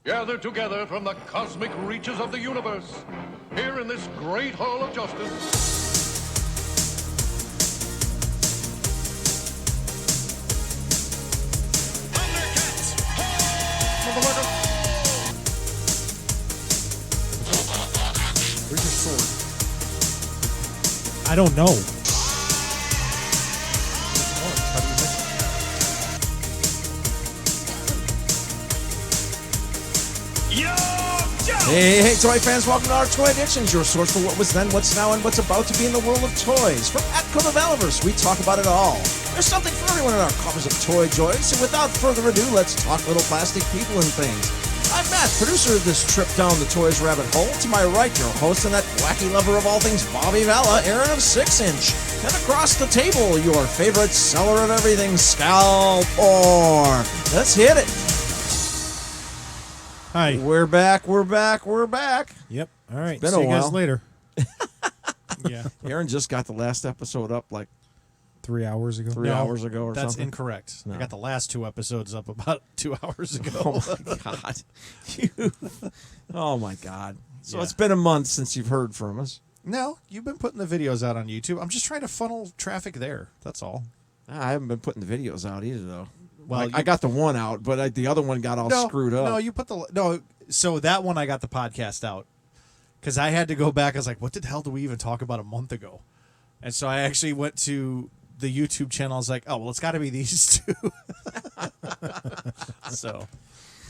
gathered together from the cosmic reaches of the universe, here in this great hall of justice. Where's your sword? I don't know. How do you miss Hey, toy fans, welcome to our Toy Addictions, your source for what was then, what's now, and what's about to be in the world of toys. From Atco Developers, we talk about it all. There's something for everyone in our covers of Toy Joys, so without further ado, let's talk little plastic people and things. I'm Matt, producer of this trip down the Toys rabbit hole. To my right, your host and that wacky lover of all things, Bobby Valla, Aaron of 6 Inch. And across the table, your favorite seller of everything, Skal-Por. Let's hit it. Hi. We're back. Yep. All right. been See a you guys while. later. Yeah. Aaron just got the last episode up like 3 hours ago. 3 hours ago or That's something. incorrect. No. I got the last 2 episodes up about 2 hours ago. Oh my god. Oh my god. So Yeah. it's been a month since you've heard from us. No, you've been putting the videos out on YouTube. I'm just trying to funnel traffic there. That's all. I haven't been putting the videos out either though. Well, I got the one out, but the other one got all screwed up. No, you put the no. So that one I got the podcast out because I had to go back. I was like, what the hell did we even talk about a month ago? And so I actually went to the YouTube channel. I was like, oh well, it's got to be these two. So.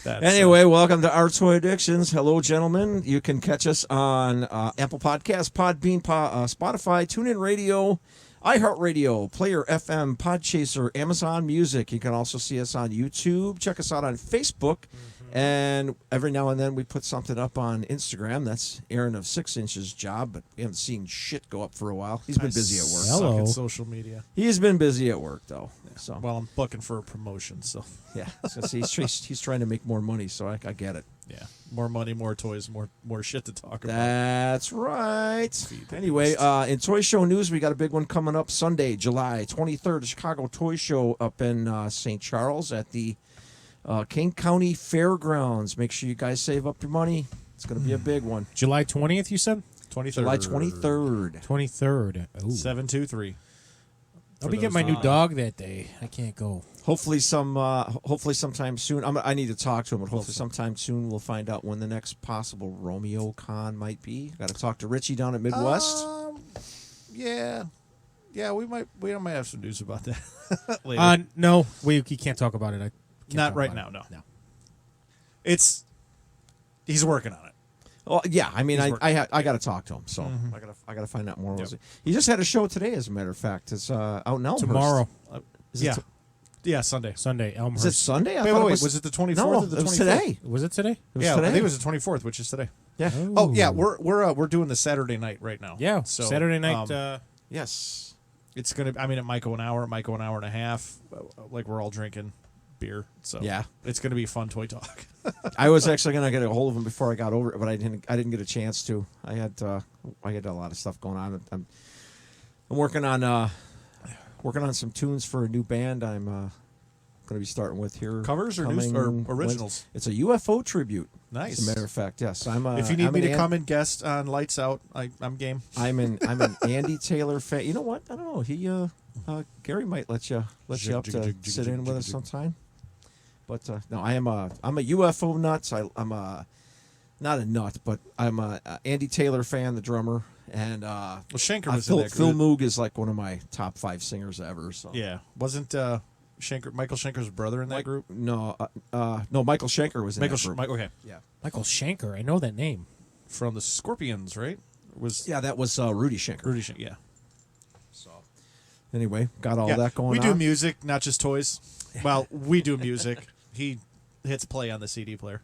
That's, Anyway, welcome to our Toy Addictions. Hello, gentlemen. You can catch us on Apple Podcasts, Podbean, Spotify, TuneIn Radio, iHeartRadio, Player FM, Podchaser, Amazon Music. You can also see us on YouTube. Check us out on Facebook. And every now and then we put something up on Instagram. That's Aaron of 6 Inch's job, but we haven't seen shit go up for a while. He's been busy at work. Hello. Suck at social media. He's been busy at work, though. So Well, I'm looking for a promotion, so yeah, so see, he's trying to make more money, so I get it. yeah, more money, more toys, more shit to talk about. That's right. the Anyway, beast. in Toy Show news, we got a big one coming up Sunday, July 23rd, the Chicago Toy Show up in St. Charles at the King County Fairgrounds. Make sure you guys save up your money. It's going to be a big one. July 20th, you said? 23rd. July 23rd. 23rd. Ooh. 723. I'll be for getting my those new that- dog that day. I can't go. Hopefully sometime soon. I need to talk to him, but hopefully sometime soon we'll find out when the next possible Romeo Con might be. Got to talk to Richie down at Midwest. Yeah, we might have some news about that later. No, we can't talk about it. I can't Not talk right about now. it. No. He's working on it. Well, yeah, I mean, He's I working. got to talk to him, so I gotta find out more. Yep. He just had a show today, as a matter of fact. It's out in Elmhurst. Tomorrow. Is it Yeah, Sunday. Sunday, Elmhurst. Is it Sunday? I Wait, thought wait, it wait. Was it the 24th No, or the 25th? it was today. Was it today? It was Yeah, today. I think it was the 24th, which is today. Yeah. Oh yeah, we're doing the Saturday night right now. Yeah, so Saturday night. Yes. it's gonna. I mean, it might go an hour, it might go an hour and a half. Like we're all drinking beer, so Yeah. it's gonna be fun toy talk. I was actually gonna get a hold of him before I got over it, but I didn't get a chance to. I had a lot of stuff going on. I'm working on some tunes for a new band. I'm going to be starting with here. Covers or news or originals? It's a UFO tribute. Nice. As a matter of fact, yes. If you need me to come and guest on Lights Out, I'm game. I'm an Andy Taylor fan. You know what? I don't know. He Gary might let you up to sit in with us sometime. But no, I'm a UFO nut. I'm not a nut, but I'm a Andy Taylor fan, the drummer, and Well, Schenker was in that Phil group. Moog is like one of my top 5 singers ever. So Yeah, wasn't Michael Schenker's brother in that group? No, no. Michael Schenker was in that group. Okay, Yeah, Michael Schenker. I know that name. from the Scorpions, right? yeah. That was Rudy Schenker. Rudy Schenker. Yeah. So anyway, got all Yeah, that going we on. do music, not just toys. Well, we do music. He hits play on the CD player.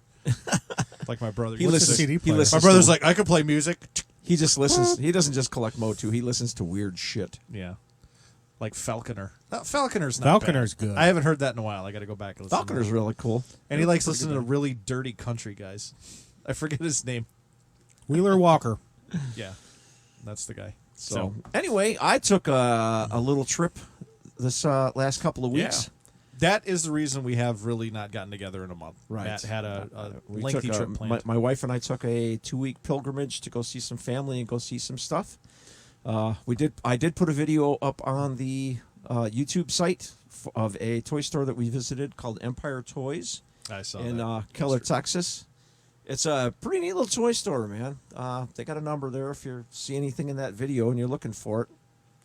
Like my brother. He What's listens. the CD He player? listens. My brother's to, like, I could play music. he just listens. He doesn't just collect Motu. He listens to weird shit. Yeah. Like Falconer. Falconer's not Falconer's bad. good. I haven't heard that in a while. I got to go back and listen. Falconer's really cool. And he likes listening to really dirty country guys. I forget his name. Wheeler Walker. Yeah. That's the guy. So anyway, I took a little trip this last couple of weeks. that is the reason we have really not gotten together in a month. Right. Matt had a We lengthy took trip planned. my wife and I took a 2-week pilgrimage to go see some family and go see some stuff. I did put a video up on the YouTube site of a toy store that we visited called Empire Toys I saw in that. Keller, Texas. It's a pretty neat little toy store, man. They got a number there. If you see anything in that video and you're looking for it,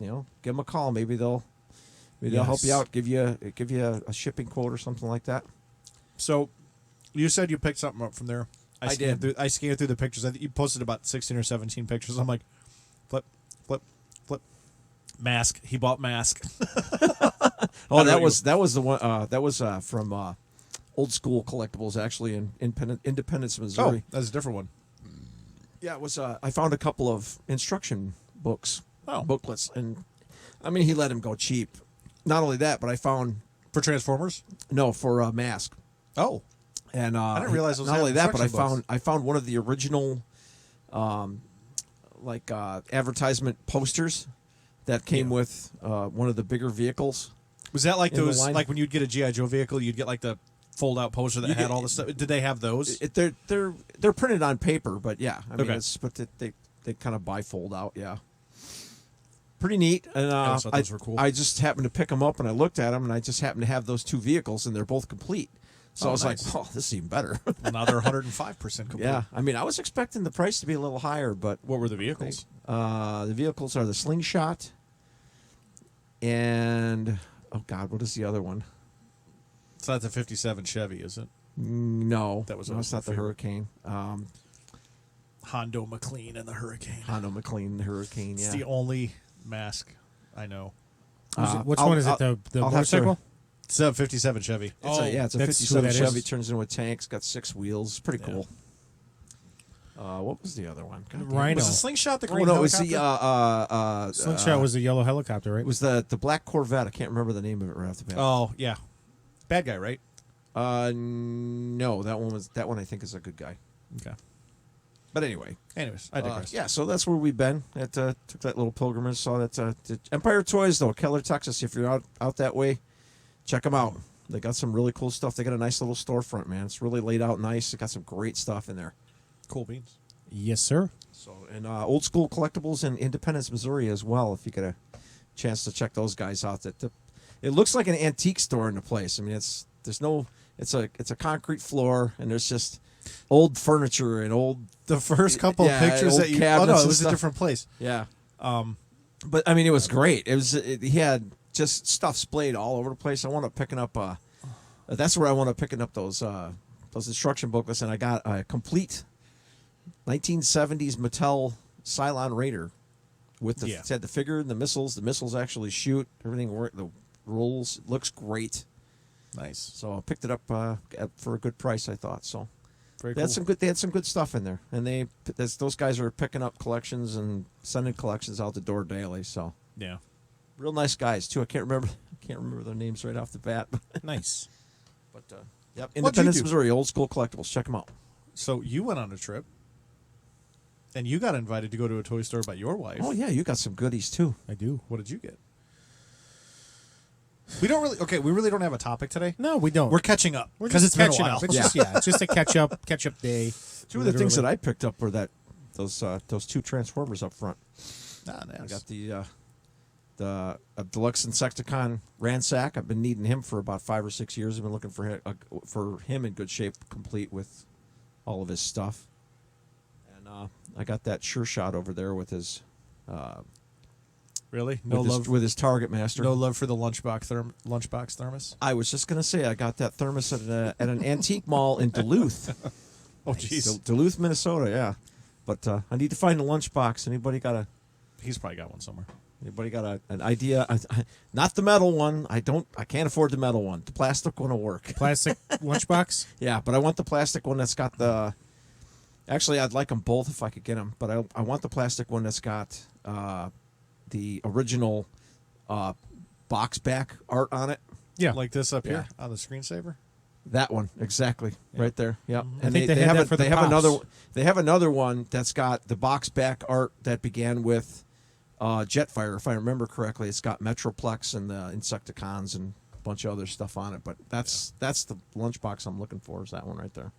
give them a call. Maybe they'll help you out. Give you a shipping quote or something like that. So, you said you picked something up from there. I scanned did. I scanned through the pictures. I think you posted about 16 or 17 pictures. I'm like, flip, flip, flip. Mask. He bought Mask. Oh, that was the one. That was from Old School Collectibles, actually, in Independence, Missouri. Oh, that's a different one. Yeah, it was. I found a couple of instruction books, Oh. booklets, and I mean, he let him go cheap. Not only that, but I found For Transformers? for a Mask, Oh. and I didn't realize those not had only that, but I instruction found one of the original, advertisement posters that came with one of the bigger vehicles. Was that like In the those, line. like when you'd get a G.I. Joe vehicle, you'd get like the fold-out poster that You had get- all the stuff? Did they have those? They're printed on paper, but yeah, I mean, Okay. they kind of bifold out, yeah. Pretty neat, and I always thought those were cool. I just happened to pick them up, and I looked at them, and I just happened to have those two vehicles, and they're both complete. So Oh, I was nice. like, "Oh, this is even better." Well, now they're 105% complete. Yeah, I mean, I was expecting the price to be a little higher, but What were the vehicles? the vehicles are the Slingshot, and oh God, what is the other one? It's not the 57 Chevy, is it? No, That was no, always it's my not the favorite. Hurricane. Hondo McLean and the Hurricane. Hondo McLean Hurricane. It's Yeah, the only Mask I know. Which I'll- one is it? I'll- The I'll have to- motorcycle? It's a 57 Chevy. It's a that's who 57 that Chevy. is. Turns into a tank. It's got 6 wheels. It's pretty Yeah. cool. What was the other one? God damn. Rhino. Was the Slingshot the Oh green no, it was helicopter? the Slingshot was the yellow helicopter, right? it was the black Corvette. I can't remember the name of it right off the bat. Oh, yeah. Bad guy, right? No, that one I think is a good guy. Okay. But anyway, Anyways, I digress. yeah. So that's where we've been. Took that little pilgrimage. Saw that the Empire Toys though, Keller, Texas. If you're out that way, check them out. They got some really cool stuff. They got a nice little storefront, man. It's really laid out nice. They got some great stuff in there. Cool beans. Yes, sir. So and Old School Collectibles in Independence, Missouri as well. If you get a chance to check those guys out, it looks like an antique store in the place. I mean, it's a concrete floor and there's just old furniture and old The first couple Yeah, of pictures old that you... Oh, cabinets no, it and was a stuff. different place. yeah. Um, But I mean, it was great. He had just stuff splayed all over the place. I wound up picking up. That's where I wound up picking up those instruction booklets, and I got a complete 1970s Mattel Cylon Raider with the Yeah. it had the figure and the missiles. The missiles actually shoot. Everything worked. The rolls. It looks great. nice. So I picked it up for a good price. I thought so. Very They cool. had some good stuff in there, and those guys are picking up collections and sending collections out the door daily. So Yeah. real nice guys too. I can't remember their names right off the bat. Nice. But yep, you Independence, do? Missouri, Old School Collectibles. Check them out. So you went on a trip, and you got invited to go to a toy store by your wife. Oh yeah, you got some goodies too. I do. What did you get? We really don't have a topic today. No, we don't. We're catching up We're because just it's been a catching while. up. It's just a catch up day. Two of the things that Literally. I picked up were those two Transformers up front. Ah, I nice. got the Deluxe Insecticon Ransack. I've been needing him for about 5 or 6 years. I've been looking for him in good shape, complete with all of his stuff. And I got that Sure Shot over there with his Really? No with love. his, with his Target Master. No love for the lunchbox thermos. I was just gonna say I got that thermos at an antique mall in Duluth. Oh, jeez. Duluth, Minnesota. Yeah, but I need to find a lunchbox. Anybody got He's probably got one somewhere. an idea? Not the metal one. I can't afford the metal one. The plastic one will work. Plastic lunchbox. Yeah, but I want the plastic one that's got the. Actually, I'd like them both if I could get them, but I want the plastic one that's got the original box back art on it. Yeah. Like this up here Yeah. on the screensaver. That one exactly right there. Yep. I think they had that for the they have Pops. another one that's got the box back art that began with Jetfire, if I remember correctly. It's got Metroplex and the Insecticons and bunch of other stuff on it. But that's the lunchbox I'm looking for. Is that one right there?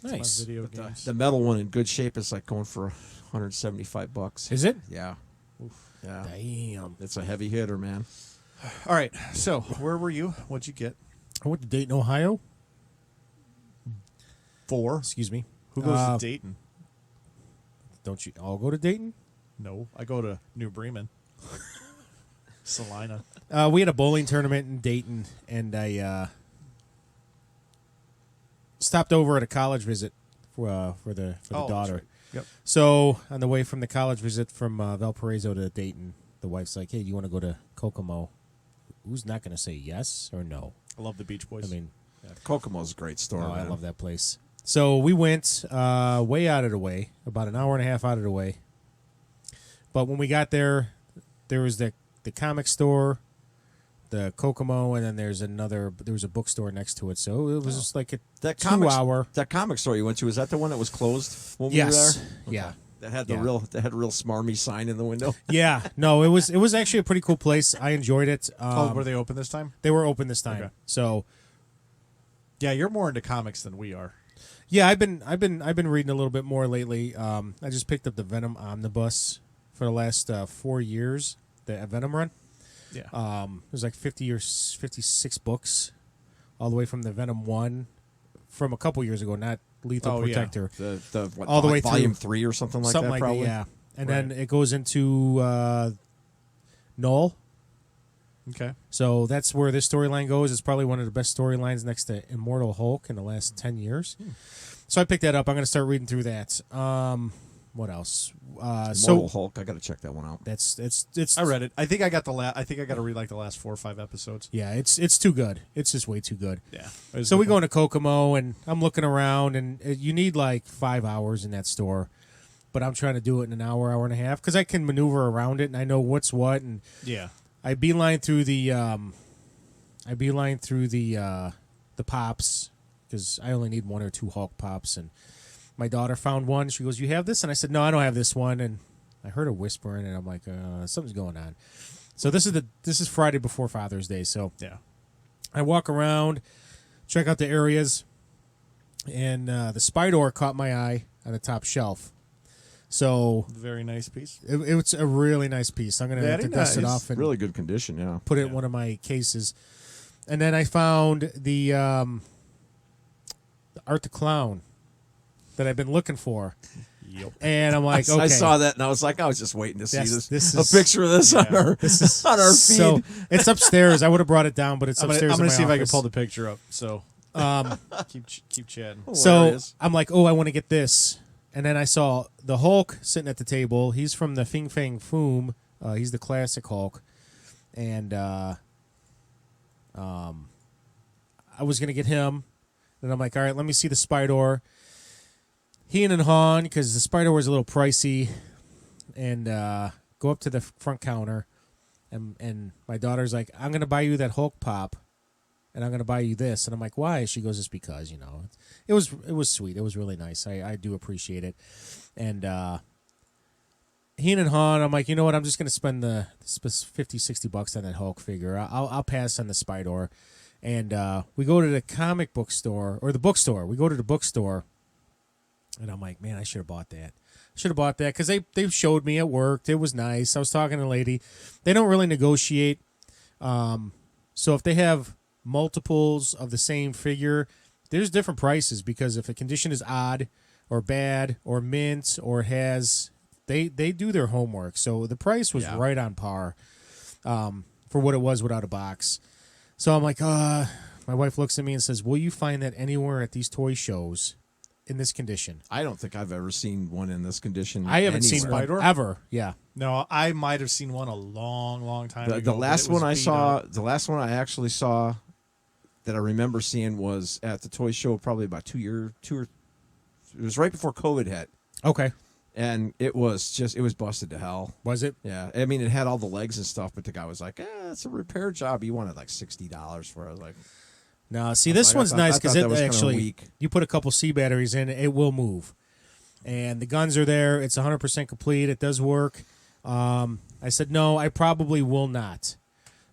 Nice. Video But games. the metal one in good shape is like going for $175. Is it? Yeah. Yeah. Damn. It's a heavy hitter, man. All right. So where were you? What'd you get? I went to Dayton, Ohio. 4. Excuse me. Who goes to Dayton? Don't you all go to Dayton? No, I go to New Bremen. Salina. We had a bowling tournament in Dayton, and I stopped over at a college visit for the Oh, that's daughter. right. Yep. So on the way from the college visit from Valparaiso to Dayton, the wife's like, "Hey, do you want to go to Kokomo?" Who's not going to say yes or no? I love the Beach Boys. I mean, Kokomo's a great store. oh, I man. love that place. So we went way out of the way, about an hour and a half out of the way. But when we got there, there was the comic store, the Kokomo, and then there was a bookstore next to it. So it was just like a That 2-hour. That comic store you went to, is that the one that was closed when we Yes. were there? Yeah. That had the Yeah. real smarmy sign in the window. Yeah. No, it was actually a pretty cool place. I enjoyed it. Were they open this time? They were open this time. Okay. So Yeah, you're more into comics than we are. yeah, I've been reading a little bit more lately. I just picked up the Venom Omnibus for the last 4 years. The Venom run. Yeah. It was like 50 or 56 books, all the way from the Venom 1 from a couple years ago, not Lethal Oh, yeah. Protector. The what, All the way volume through. 3 or something like Something that, like probably. that, yeah. And then it goes into Null. Okay. So that's where this storyline goes. It's probably one of the best storylines next to Immortal Hulk in the last 10 years. So I picked that up. I'm going to start reading through that. What else? Immortal Hulk, I got to check that one out. It's I read it. I think I got I think I got to read like the last 4 or 5 episodes. yeah, it's too good. It's just way too good. Yeah. So we go into Kokomo, and I'm looking around, and you need like 5 hours in that store, but I'm trying to do it in an hour and a half because I can maneuver around it, and I know what's what, and Yeah. I beeline through the pops because I only need 1 or 2 Hulk pops, and my daughter found one. She goes, "You have this?" And I said, "No, I don't have this one." And I heard her whispering, and I'm like, "Something's going on." So this is Friday before Father's Day, so Yeah. I walk around, check out the areas, and the Spydor caught my eye on the top shelf. So Very nice piece. it's a really nice pice. I'm going to have to Very dust it nice. off and Really good condition, yeah. put it in one of my cases. And then I found the Art the Clown that I've been looking for. Yep. And I'm like, okay. I saw that, and I was like, I was just waiting to see This this. is- A picture of this on our on our feed. So it's upstairs. I would have brought it down, but it's I'm upstairs. gonna in see my if I can office. pull the picture up. So keep chatting. So Hilarious. I'm like, oh, I want to get this. And then I saw the Hulk sitting at the table. He's from the Fing Fang Foom. He's the classic Hulk. And I was going to get him. And I'm like, all right, let me see the Spydor. Heen and Han, because the Spydor is a little pricey. And go up to the front counter. And my daughter's like, I'm going to buy you that Hulk pop. And I'm going to buy you this. And I'm like, why? She goes, it's because, it was sweet. It was really nice. I do appreciate it. And Heen and Han, I'm like, you know what? I'm just going to spend the $50-$60 on that Hulk figure. I'll pass on the Spydor. And we go to the comic book store, or the bookstore. We go to the bookstore. And I'm like, man, I should have bought that. Because they showed me it worked. It was nice. I was talking to the lady. They don't really negotiate. So if they have multiples of the same figure, there's different prices, because if a condition is odd or bad or mint or it has, they do their homework. So the price was right on par for what it was without a box. So I'm like, my wife looks at me and says, will you find that anywhere at these toy shows in this condition? I don't think I've ever seen one in this condition. I haven't seen one Spydor? ever. Yeah. No, I might have seen one a long time ago. The but last it was one I beat saw, up. the last one I actually saw that I remember seeing was at the toy show probably about 2 years, it was right before COVID hit. Okay. And it was busted to hell. Was it? Yeah. I mean, it had all the legs and stuff, but the guy was like, it's a repair job. He wanted like $60 for it. I was like, No, see, I this thought- one's I nice thought because that it was kinda actually, weak. you put a couple C batteries in, it will move. And the guns are there. It's 100% complete. It does work. I said, no, I probably will not.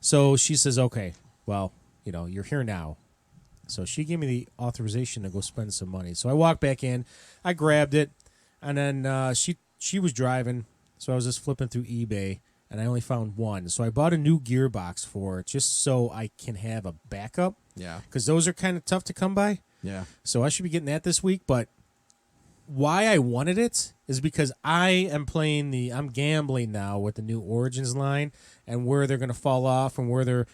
So she says, okay, well, you're here now. So she gave me the authorization to go spend some money. So I walked back in, I grabbed it, and then she was driving, so I was just flipping through eBay, and I only found one. So I bought a new gearbox for it just so I can have a backup. Yeah. Because those are kind of tough to come by. Yeah. So I should be getting that this week, but why I wanted it is because I'm gambling now with the new Origins line and where they're going to fall off and where they're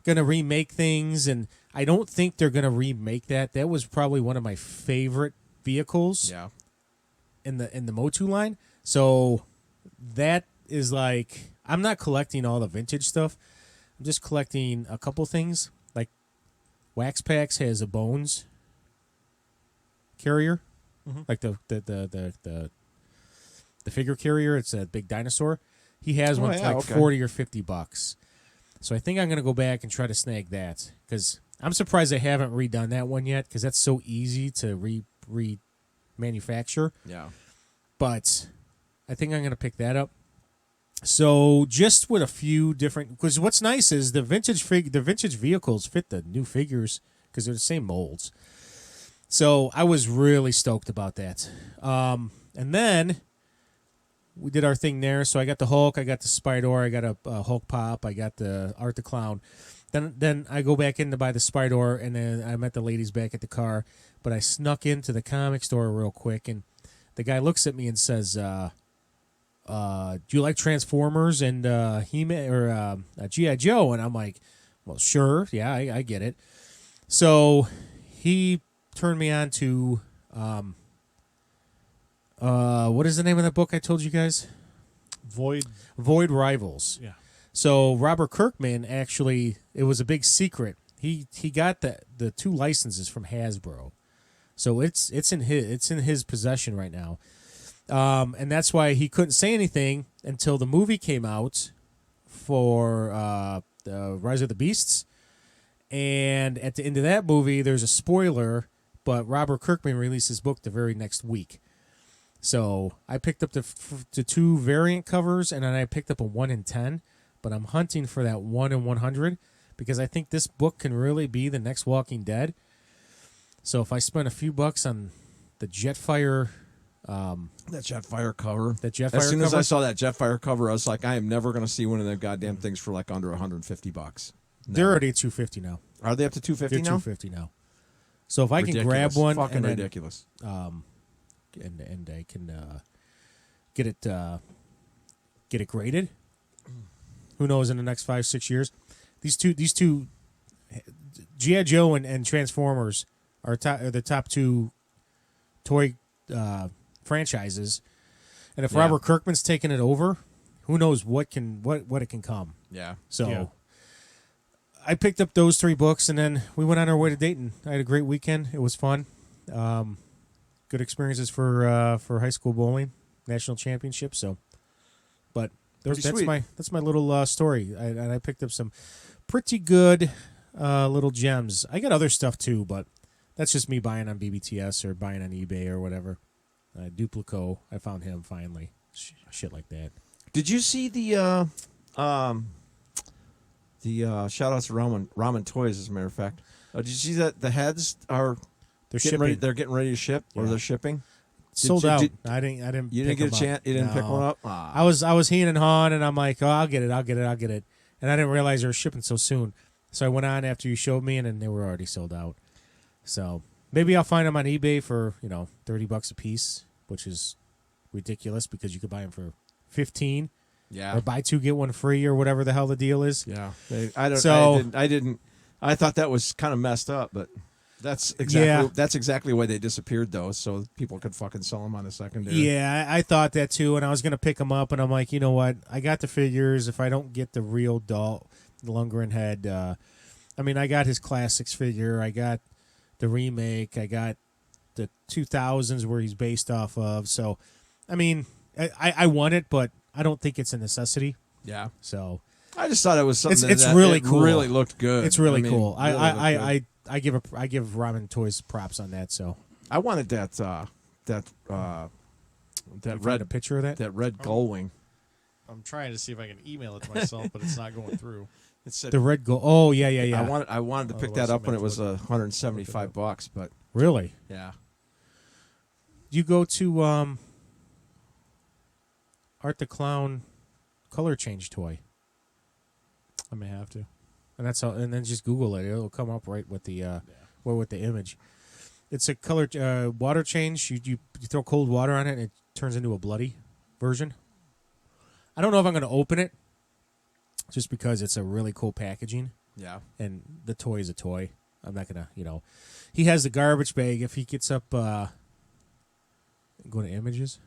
going to remake things, and I don't think they're going to remake that. That was probably one of my favorite vehicles in the Motu line. So that is like, I'm not collecting all the vintage stuff. I'm just collecting a couple things. Like Wax Packs has a Bones carrier, like the figure carrier. It's a big dinosaur. He has one for like $40 or $50. So I think I'm going to go back and try to snag that, because I'm surprised they haven't redone that one yet, because that's so easy to remanufacture. Yeah. But I think I'm going to pick that up. So just with a few different, because what's nice is the vintage vehicles fit the new figures because they're the same molds. So I was really stoked about that. And then we did our thing there. So I got the Hulk, I got the Spider, I got a Hulk Pop, I got the Art the Clown. Then I go back in to buy the Spider, and then I met the ladies back at the car. But I snuck into the comic store real quick, and the guy looks at me and says, "Do you like Transformers and He-Man or G.I. Joe?" And I'm like, "Well, sure, yeah, I get it." So he turned me on to what is the name of that book I told you guys? Void Rivals. Yeah. So Robert Kirkman, actually, it was a big secret. He got the 2 licenses from Hasbro, so it's in his possession right now, and that's why he couldn't say anything until the movie came out for the Rise of the Beasts, and at the end of that movie, there's a spoiler, but Robert Kirkman released his book the very next week. So I picked up the 2 variant covers, and then I picked up a 1 in 10. But I'm hunting for that 1 in 100 because I think this book can really be the next Walking Dead. So if I spend a few bucks on the Jetfire, that Jetfire cover. As soon as I saw that Jetfire cover, I was like, I am never going to see one of them goddamn things for like under $150. No. They're already at $250 now. Are they up to $250 They're now? $250 now. So if I Ridiculous. can grab one, Fucking and then, ridiculous. and I can get it graded. Who knows in the next 5-6 years? These two G.I. Joe and Transformers are the top 2 toy franchises. And if Robert Kirkman's taking it over, who knows what it can come. Yeah. So I picked up those 3 books, and then we went on our way to Dayton. I had a great weekend. It was fun. Good experiences for high school bowling, national championship. So, but that's my little story. I picked up some pretty good little gems. I got other stuff too, but that's just me buying on BBTS or buying on eBay or whatever. Duplico, I found him finally. Shit like that. Did you see the shout outs to Ramen Toys? As a matter of fact, did you see that the heads are shipping? They're getting ready to ship, or they're shipping. Sold out. I didn't. You didn't get a chance. You didn't pick one up. I was heen and hawing, and I'm like, oh, I'll get it, and I didn't realize they were shipping so soon. So I went on after you showed me, and then they were already sold out. So maybe I'll find them on eBay for $30 a piece, which is ridiculous because you could buy them for $15. Yeah. Or buy 2 get 1 free or whatever the hell the deal is. Yeah. I didn't. I thought that was kind of messed up, but. That's exactly why they disappeared, though, so people could fucking sell them on the secondary. Yeah, I thought that too, and I was gonna pick them up, and I'm like, you know what? I got the figures. If I don't get the real Lundgren head, I got his classics figure. I got the remake. I got the 2000s where he's based off of. So, I want it, but I don't think it's a necessity. Yeah. So I just thought it was something. It's really cool. Really looked good. It's really cool. I give Ramen Toys props on that. So I wanted that red picture of that red gull wing. I'm trying to see if I can email it to myself, but it's not going through. It said The red gold. Oh yeah. I wanted to pick that up when it was $175, but Really? yeah. You go to Art the Clown color change toy, I may have to. and that's all. And then just Google it; it'll come up right with the with the image. It's a color water change. You throw cold water on it, and it turns into a bloody version. I don't know if I'm going to open it, just because it's a really cool packaging, Yeah. and the toy is a toy. I'm not gonna, He has the garbage bag. If he gets up, go to images.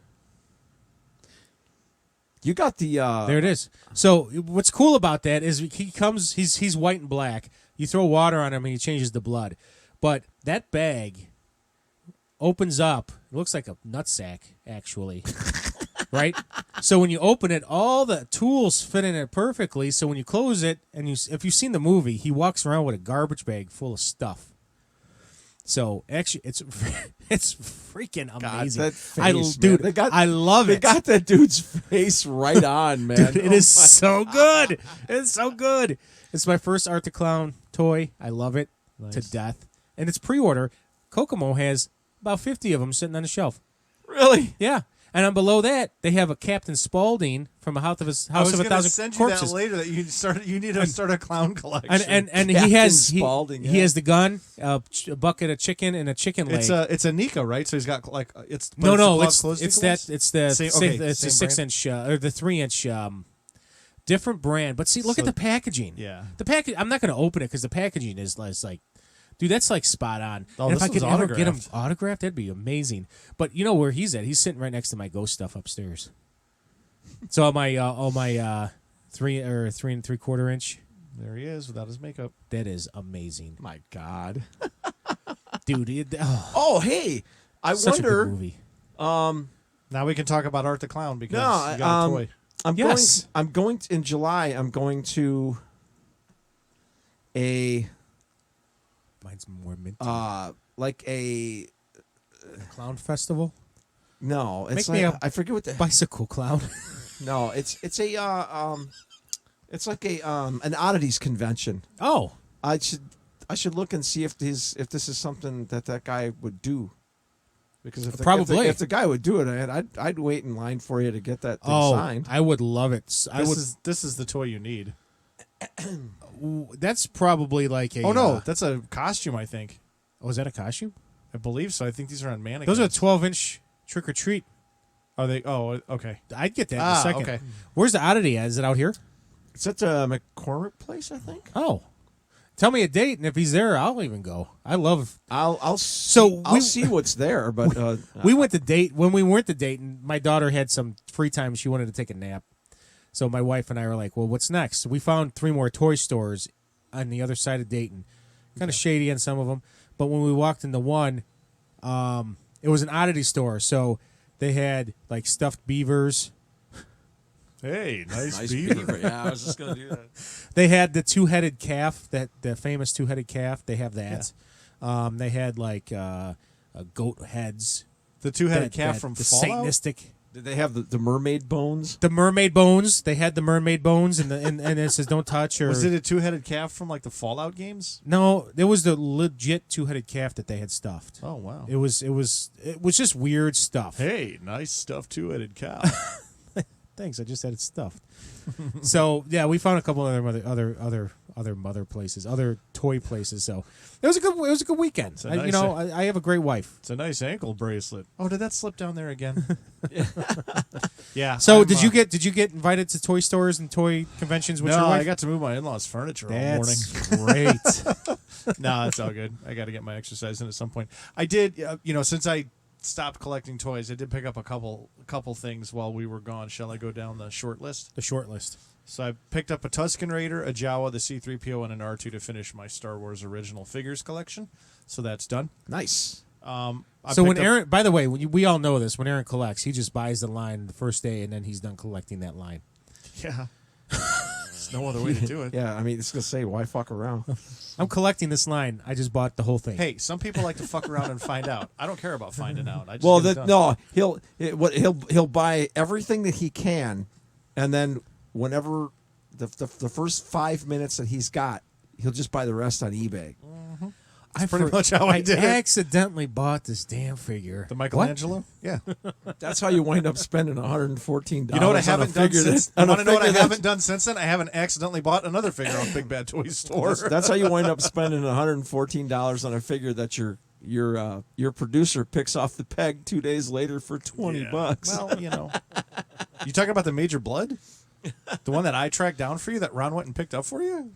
You got the There it is. So what's cool about that is he comes. He's white and black. You throw water on him and he changes the blood. But that bag opens up. It looks like a nutsack, actually. Right? So when you open it, all the tools fit in it perfectly. So when you close it, and if you've seen the movie, he walks around with a garbage bag full of stuff. So actually, it's freaking amazing. that face, dude, man. I love They it. got that dude's face right on, man. Dude, it is so good. It's so good. It's my first Art the Clown toy. I love it to death. And it's pre-order. Kokomo has about 50 of them sitting on the shelf. Really? Yeah. And then below that, they have a Captain Spaulding from a House of I was a going to Thousand send you Corpses. that later. That you need to start a clown collection. And he Captain has Spaulding, he yeah. has the gun, a bucket of chicken, and a chicken leg. it's a Nika, right? So he's got like it's no, it's the Same- same, okay, it's the same 6-inch or the 3-inch different brand. But see, look So- at the packaging. Yeah. The package. I'm not going to open it because the packaging is like, dude, that's like spot on. Oh, and if this I could one's ever get him autographed. autographed, that'd be amazing. But you know where he's at? He's sitting right next to my ghost stuff upstairs. So all my 3 or 3 3/4 inch. There he is without his makeup. That is amazing, My God. dude. Oh, hey. I such a wonder. good movie. Now we can talk about Art the Clown because No, you got a toy. Yes. I'm going in July. I'm going to a Mine's more mint. like a Clown festival. no. It's Make me like a- I forget what the Bicycle clown. no. It's a it's like a an oddities convention. Oh, I should look and see if this is something that guy would do. Because if Probably. if the guy would do it, I'd wait in line for you to get that thing oh, signed. I would love it. This is the toy you need. That's probably like a. Oh no, that's a costume. I think. Oh, is that a costume? I believe so. I think these are on mannequins. Those are 12-inch trick or treat. Are they? Oh, okay. I'd get that in a second. okay. Where's the oddity at? Is it out here? It's at the McCormick place, I think. Oh, tell me a date, and if he's there, I'll even go. I love. I'll So I'll we- see what's there, but We went to date when we weren't to date, and my daughter had some free time. She wanted to take a nap, so my wife and I were like, "Well, what's next?" We found 3 more toy stores on the other side of Dayton, kind of shady on some of them. But when we walked into one, it was an oddity store, so they had like stuffed beavers. Hey, nice, Yeah, I was just gonna do that. They had the 2-headed calf, that the famous 2-headed calf. They have that. They had like goat heads. The two-headed that- calf that- from the Fallout. Satanistic. Did they have the mermaid bones? The mermaid bones. They had the mermaid bones, and it says don't touch. Or Was it a two-headed calf from like the Fallout games? no? It was the legit 2-headed calf that they had stuffed. Oh wow. It was just weird stuff. Hey, nice stuffed two-headed cow. Thanks, I just had it stuffed. So yeah, we found a couple other mother places, other toy places. So it was a good weekend. a nice- I have a great wife. It's a nice ankle bracelet. Oh, did that slip down there again? Yeah. So I'm, did you get invited to toy stores and toy conventions with No, your wife? I got to move my in-laws' furniture all morning. That's great. No, it's all good. I got to get my exercise in at some point. I did, since I stopped collecting toys, I did pick up a couple things while we were gone. Shall I go down the short list? The short list. So I picked up a Tusken Raider, a Jawa, the C-3PO, and an R2 to finish my Star Wars original figures collection. So that's done. Nice. So when Aaron, by the way, we all know this. When Aaron collects, he just buys the line the first day, and then he's done collecting that line. Yeah. There's no other way to do it. Yeah, I mean, it's gonna say why fuck around. I'm collecting this line. I just bought the whole thing. Hey, some people like to fuck around and find out. I don't care about finding out. I just Well, get it done. he'll buy everything that he can, And then whenever the first 5 minutes that he's got, he'll just buy the rest on eBay. That's pretty much how I did it. accidentally bought this damn figure. The Michelangelo? Yeah. That's how you wind up spending $114. You know what I haven't done since? You want to know what I that's- haven't done since then? I haven't accidentally bought another figure on Big Bad Toy Store. That's how you wind up spending $114 on a figure that your producer picks off the peg 2 days later for $20. Well, you know. You talking about the Major Blood? The one that I tracked down for you that Ron went and picked up for you?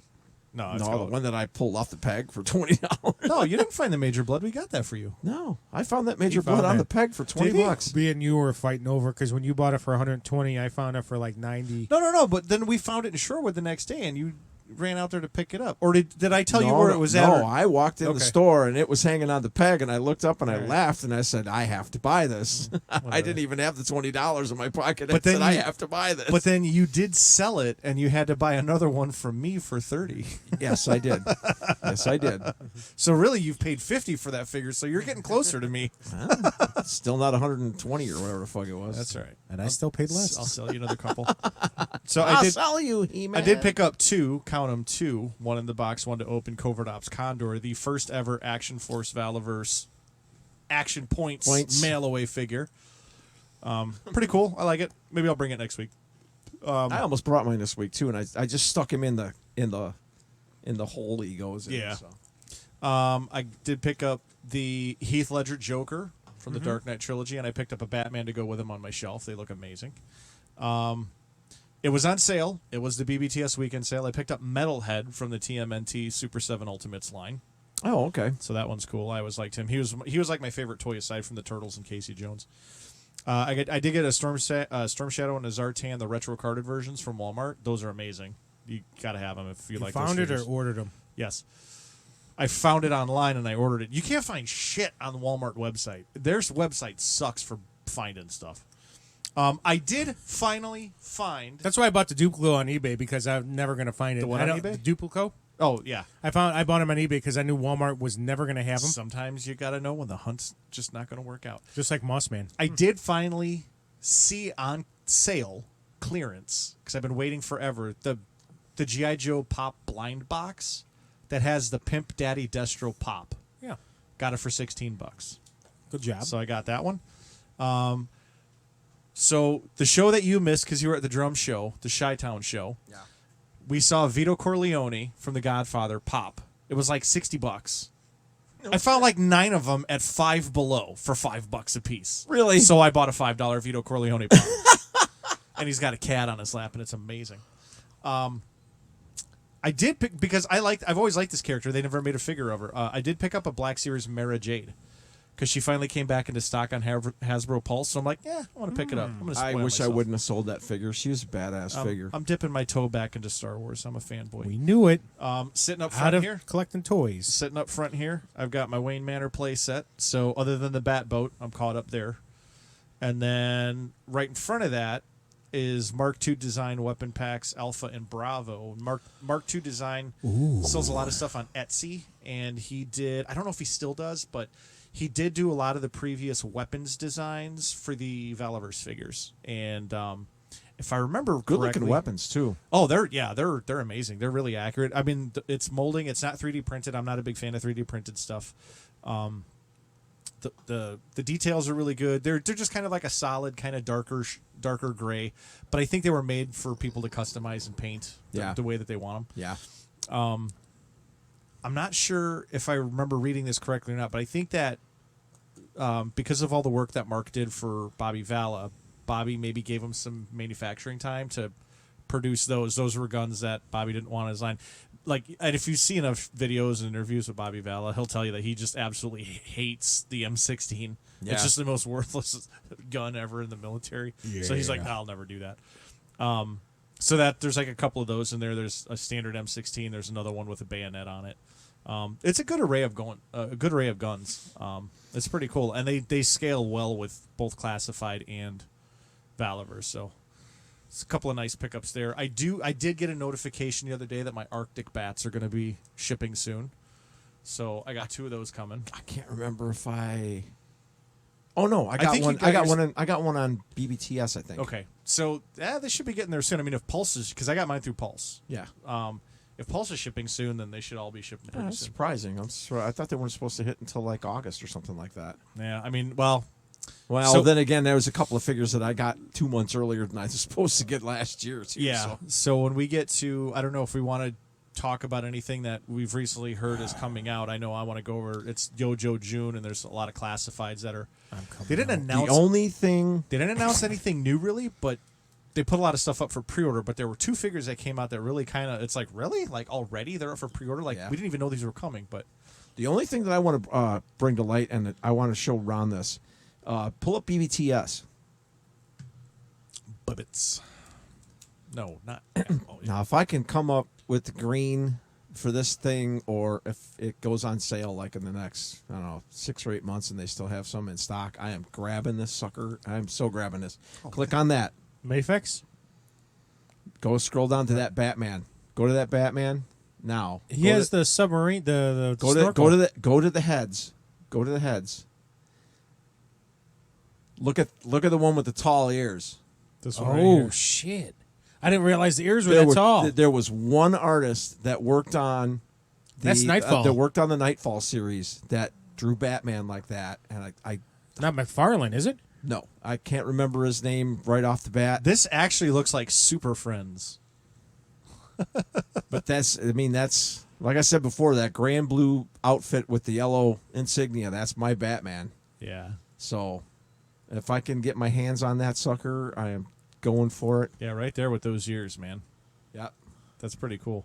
No, it's No, called- the one that I pulled off the peg for $20. No, you didn't find the Major Blood. We got that for you. No, I found that Major found Blood on that. the peg for Did you? $20. Me and you were fighting over because when you bought it for 120, I found it for like 90. No. But then we found it in Sherwood the next day, and you ran out there to pick it up. Or did I tell you where it was at? No, or- I walked in the Okay. store and it was hanging on the peg, and I looked up and I All right. laughed and I said, "I have to buy this." I didn't even have the $20 in my pocket. But I said, then "I you- have to buy this." But then you did sell it, and you had to buy another one from me for $30. yes, I did. Yes, I did. So really, you've paid $50 for that figure. So you're getting closer to me. Still not 120 or whatever the fuck it was. That's all right. And I still paid less. I'll sell you another couple. So I'll I did. sell you, He-Man. I did pick up two. Count them, two. One in the box, one to open. Covert Ops Condor, the first ever Action Force Valaverse Action Points mail away figure. Pretty cool. I like it. Maybe I'll bring it next week. I almost brought mine this week too, and I just stuck him in the hole he goes in. Yeah. So. I did pick up the Heath Ledger Joker from the Dark Knight trilogy, and I picked up a Batman to go with him on my shelf. They look amazing. It was on sale. It was the BBTS weekend sale. I picked up Metalhead from the TMNT Super 7 Ultimates line. Oh, okay. So that one's cool. I always liked him. He was like my favorite toy aside from the Turtles and Casey Jones. I did get a Storm Shadow and a Zartan, the retro carded versions from Walmart. Those are amazing. You got to have them if you, You like found those it or figures. ordered them? Yes. I found it online and I ordered it. You can't find shit on the Walmart website. Their website sucks for finding stuff. I did finally find... That's why I bought the Duplo on eBay because I'm never going to find it. The what I on don't- eBay? The Duplo? Oh, yeah. I bought them on eBay because I knew Walmart was never going to have them. Sometimes you got to know when the hunt's just not going to work out. Just like Mossman. I did finally see on sale clearance, because I've been waiting forever, the G.I. Joe Pop blind box that has the Pimp Daddy Destro Pop. Yeah. Got it for $16. Good job. So I got that one. So the show that you missed because you were at the drum show, the Chi-Town show, we saw Vito Corleone from The Godfather pop. It was like $60. I found like 9 of them at Five Below for $5 a piece. Really? So I bought a $5 Vito Corleone pop. And he's got a cat on his lap, and it's amazing. I did pick, because I've always liked this character. They never made a figure of her. I did pick up a Black Series Mara Jade because she finally came back into stock on Hasbro Pulse. So I'm like, yeah, I want to pick it up. I'm gonna I spoil wish I myself. wouldn't have sold that figure. She was a badass figure. I'm dipping my toe back into Star Wars. I'm a fanboy. We knew it. Sitting up Out front of here. collecting toys. Sitting up front here, I've got my Wayne Manor play set. So other than the Bat Boat, I'm caught up there. And then right in front of that is Mark II Design weapon packs, Alpha and Bravo. Mark II Design sells a lot of stuff on Etsy, and he did, I don't know if he still does, but he did do a lot of the previous weapons designs for the Valaverse figures. And if I remember Good correctly, looking weapons too. oh, they're amazing. They're really accurate. I mean, it's molding. It's not 3D printed. I'm not a big fan of 3D printed stuff. The details are really good. They're just kind of like a solid, kind of darker gray. But I think they were made for people to customize and paint the way that they want them. Yeah. I'm not sure if I remember reading this correctly or not, but I think that because of all the work that Mark did for Bobby Vala, Bobby maybe gave him some manufacturing time to produce those. Those were guns that Bobby didn't want to design. Like, and if you see enough videos and interviews with Bobby Vala, he'll tell you that he just absolutely hates the M16. Yeah. It's just the most worthless gun ever in the military. So he's like, no, I'll never do that. So that there's like a couple of those in there. There's a standard M16. There's another one with a bayonet on it. It's a good array of guns. It's pretty cool, and they scale well with both classified and Valaverse. So it's a couple of nice pickups there. I did get a notification the other day that my Arctic bats are going to be shipping soon. So I got 2 of those coming. I can't remember if I Oh no, I got think you one. got I got one on BBTS. I think. Okay, so they should be getting there soon. I mean, if Pulse is, because I got mine through Pulse. Yeah. If Pulse is shipping soon, then they should all be shipping pretty That's soon. surprising. I thought they weren't supposed to hit until like August or something like that. Yeah, I mean, well, Well, So- then again, there was a couple of figures that I got 2 months earlier than I was supposed to get last year. Too, yeah. So. So when we get to, I don't know if we want to talk about anything that we've recently heard is coming out. I know I want to go over. It's Yojo June, and there's a lot of classifieds that are. They didn't announce. The only thing. They didn't announce anything new really, but they put a lot of stuff up for pre-order. But there were 2 figures that came out that really kind of. It's like really, like already they're up for pre-order. Like Yeah. we didn't even know these were coming. But The only thing that I want to bring to light, and that I want to show Ron this, pull up BBTS. Bubbits. No, not. Oh, yeah. Now, if I can come up with the green for this thing, or if it goes on sale like in the next, I don't know, 6 or 8 months and they still have some in stock, I am grabbing this sucker. I'm so grabbing this. Click on that. Mayfix? Go scroll down to that Batman. Go to that Batman now. He has the submarine, the go snorkel. to the heads. Go to the heads. Look at the one with the tall ears. This one right Oh, here. shit. I didn't realize the ears were that tall. There was one artist that worked on That's Nightfall. that worked on the Nightfall series that drew Batman like that, and I Not McFarlane, is it? no, I can't remember his name right off the bat. This actually looks like Super Friends. But that's like I said before, that gray and blue outfit with the yellow insignia. That's my Batman. Yeah. So if I can get my hands on that sucker, I am going for it. Yeah, right there with those ears, man. Yeah, That's pretty cool.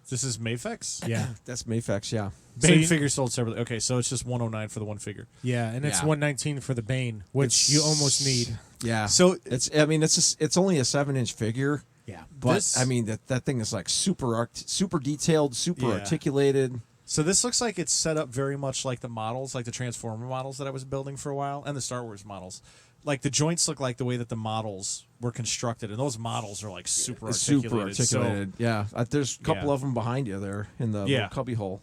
This is Mayfix? Yeah. that's Mayfix. Yeah. Bane So you- figure sold separately. Okay, so it's just 109 for the one figure. Yeah, and it's Yeah. 119 for the Bane, which you almost need. Yeah. So- it's it's only a 7-inch figure. Yeah. But This- I mean that thing is like super detailed, super Yeah. articulated. So this looks like it's set up very much like the models, like the Transformer models that I was building for a while, and the Star Wars models. Like the joints look like the way that the models were constructed, and those models are like super articulated. Super articulated. Yeah, there's a couple Yeah. of them behind you there in the Yeah. little cubby hole.